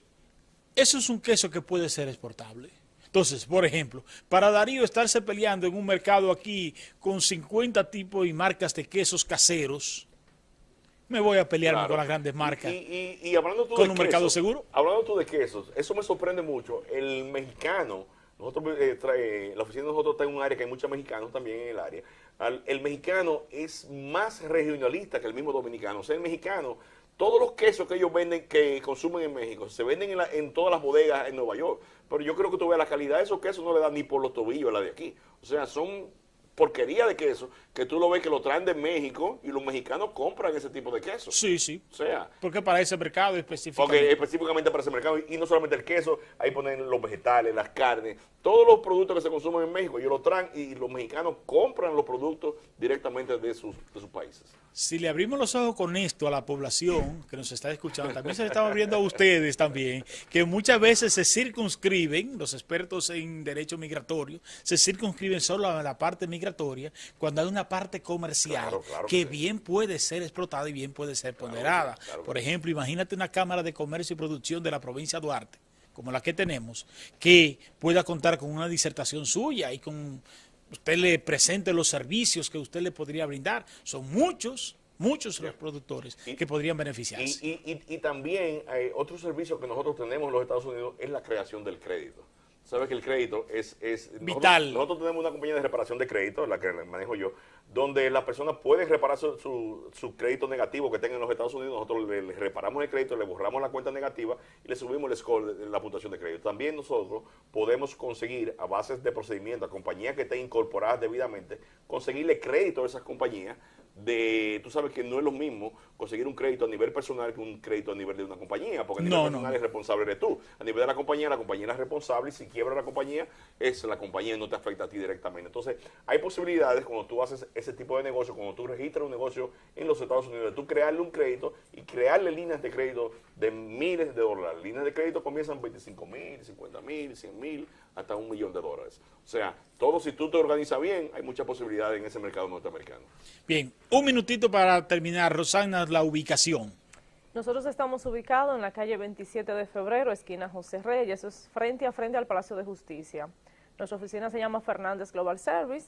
eso es un queso que puede ser exportable. Entonces, por ejemplo, para Darío estarse peleando en un mercado aquí con 50 tipos y marcas de quesos caseros, me voy a pelearme Claro. con las grandes marcas. Y hablando tú ¿Con de un mercado quesos, seguro? hablando tú de quesos, eso me sorprende mucho. El mexicano, nosotros la oficina de nosotros está en un área que hay muchos mexicanos también en el área. El mexicano es más regionalista que el mismo dominicano. O sea, el mexicano, todos los quesos que ellos venden, que consumen en México, se venden en todas las bodegas en Nueva York. Pero yo creo que tú ves la calidad de esos quesos no le da ni por los tobillos a la de aquí. O sea, son porquería de queso que tú lo ves que lo traen de México y los mexicanos compran ese tipo de queso. Sí, sí. O sea, Porque para ese mercado específicamente. porque específicamente para ese mercado, y no solamente el queso, ahí ponen los vegetales, las carnes, todos los productos que se consumen en México, ellos lo traen y los mexicanos compran los productos directamente de sus países. Si le abrimos los ojos con esto a la población que nos está escuchando, también se le estaba abriendo a ustedes también, que muchas veces se circunscriben, los expertos en derecho migratorio, se circunscriben solo a la parte migratoria, cuando hay una parte comercial Claro que sí. bien puede ser explotada y bien puede ser ponderada. Claro que Por sí. ejemplo, imagínate una Cámara de Comercio y Producción de la provincia de Duarte, como la que tenemos, que pueda contar con una disertación suya y con usted le presente los servicios que usted le podría brindar. Son muchos los productores que podrían beneficiarse. Y también otro servicio que nosotros tenemos en los Estados Unidos es la creación del crédito. Sabes que el crédito es vital. Nosotros tenemos una compañía de reparación de crédito, la que manejo yo, donde la persona puede reparar su crédito negativo que tenga en los Estados Unidos. Nosotros le reparamos el crédito, le borramos la cuenta negativa y le subimos el score de la puntuación de crédito. También nosotros podemos conseguir, a bases de procedimiento, a compañías que estén incorporadas debidamente, conseguirle crédito a esas compañías. Tú sabes que no es lo mismo conseguir un crédito a nivel personal que un crédito a nivel de una compañía, porque a nivel personal es responsable eres tú. A nivel de la compañía es responsable y si quiebra la compañía, es la compañía y no te afecta a ti directamente. Entonces, hay posibilidades cuando tú haces ese tipo de negocio, cuando tú registras un negocio en los Estados Unidos, de tú crearle un crédito y crearle líneas de crédito de miles de dólares. Líneas de crédito comienzan 25,000, 50,000, 100,000, hasta $1,000,000. O sea, todo si tú te organizas bien, hay muchas posibilidades en ese mercado norteamericano. Bien, un minutito para terminar. Rosana, la ubicación. Nosotros estamos ubicados en la calle 27 de febrero, esquina José Reyes, eso es frente a frente al Palacio de Justicia. Nuestra oficina se llama Fernández Global Service.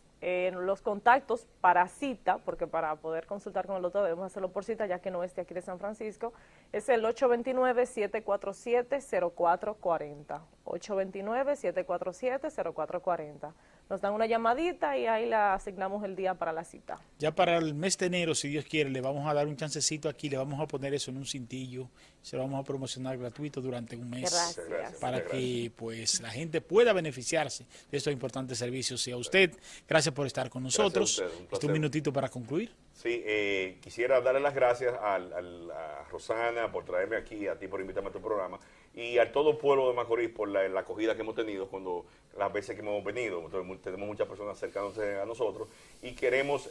Los contactos para cita, porque para poder consultar con el doctor debemos hacerlo por cita, ya que no es de aquí de San Francisco, es el 829-747-0440. 829-747-0440. Nos dan una llamadita y ahí la asignamos el día para la cita. Ya para el mes de enero, si Dios quiere, le vamos a dar un chancecito aquí, le vamos a poner eso en un cintillo, se lo vamos a promocionar gratuito durante un mes. Gracias. Para que pues la gente pueda beneficiarse de estos importantes servicios. Y a usted, gracias por estar con nosotros. Gracias a usted, un placer. Un minutito para concluir. Sí, quisiera darle las gracias a Rosana por traerme aquí, a ti por invitarme a tu programa y a todo el pueblo de Macorís por la acogida que hemos tenido cuando las veces que hemos venido. Entonces, tenemos muchas personas acercándose a nosotros y queremos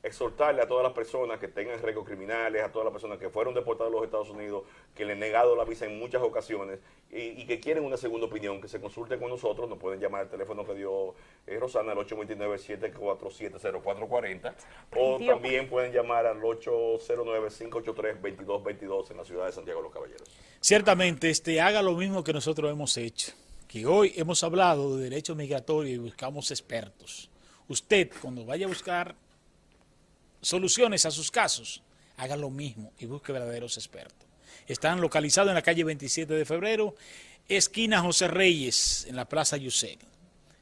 exhortarle a todas las personas que tengan récords criminales, a todas las personas que fueron deportadas a los Estados Unidos, que le han negado la visa en muchas ocasiones y que quieren una segunda opinión, que se consulten con nosotros. Nos pueden llamar al teléfono que dio Rosana, al 829-747-0440, o también pueden llamar al 809-583-2222 en la ciudad de Santiago de los Caballeros. Ciertamente, haga lo mismo que nosotros hemos hecho, que hoy hemos hablado de derecho migratorio y buscamos expertos. Usted, cuando vaya a buscar soluciones a sus casos, haga lo mismo y busque verdaderos expertos. Están localizados en la calle 27 de febrero, esquina José Reyes, en la Plaza Yusel.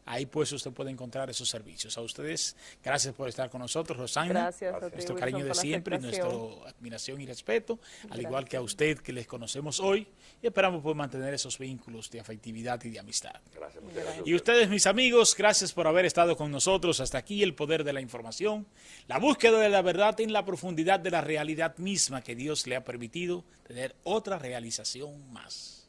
Ahí pues usted puede encontrar esos servicios. A ustedes, gracias por estar con nosotros, Rosana. Gracias a ti, nuestro Wilson, cariño de por la siempre, aceptación. nuestra admiración y respeto, al Gracias. igual que a usted que les conocemos hoy, y esperamos poder mantener esos vínculos de afectividad y de amistad. Gracias, muchas gracias. Y ustedes, mis amigos, gracias por haber estado con nosotros. Hasta aquí el poder de la información, la búsqueda de la verdad en la profundidad de la realidad misma que Dios le ha permitido tener otra realización más.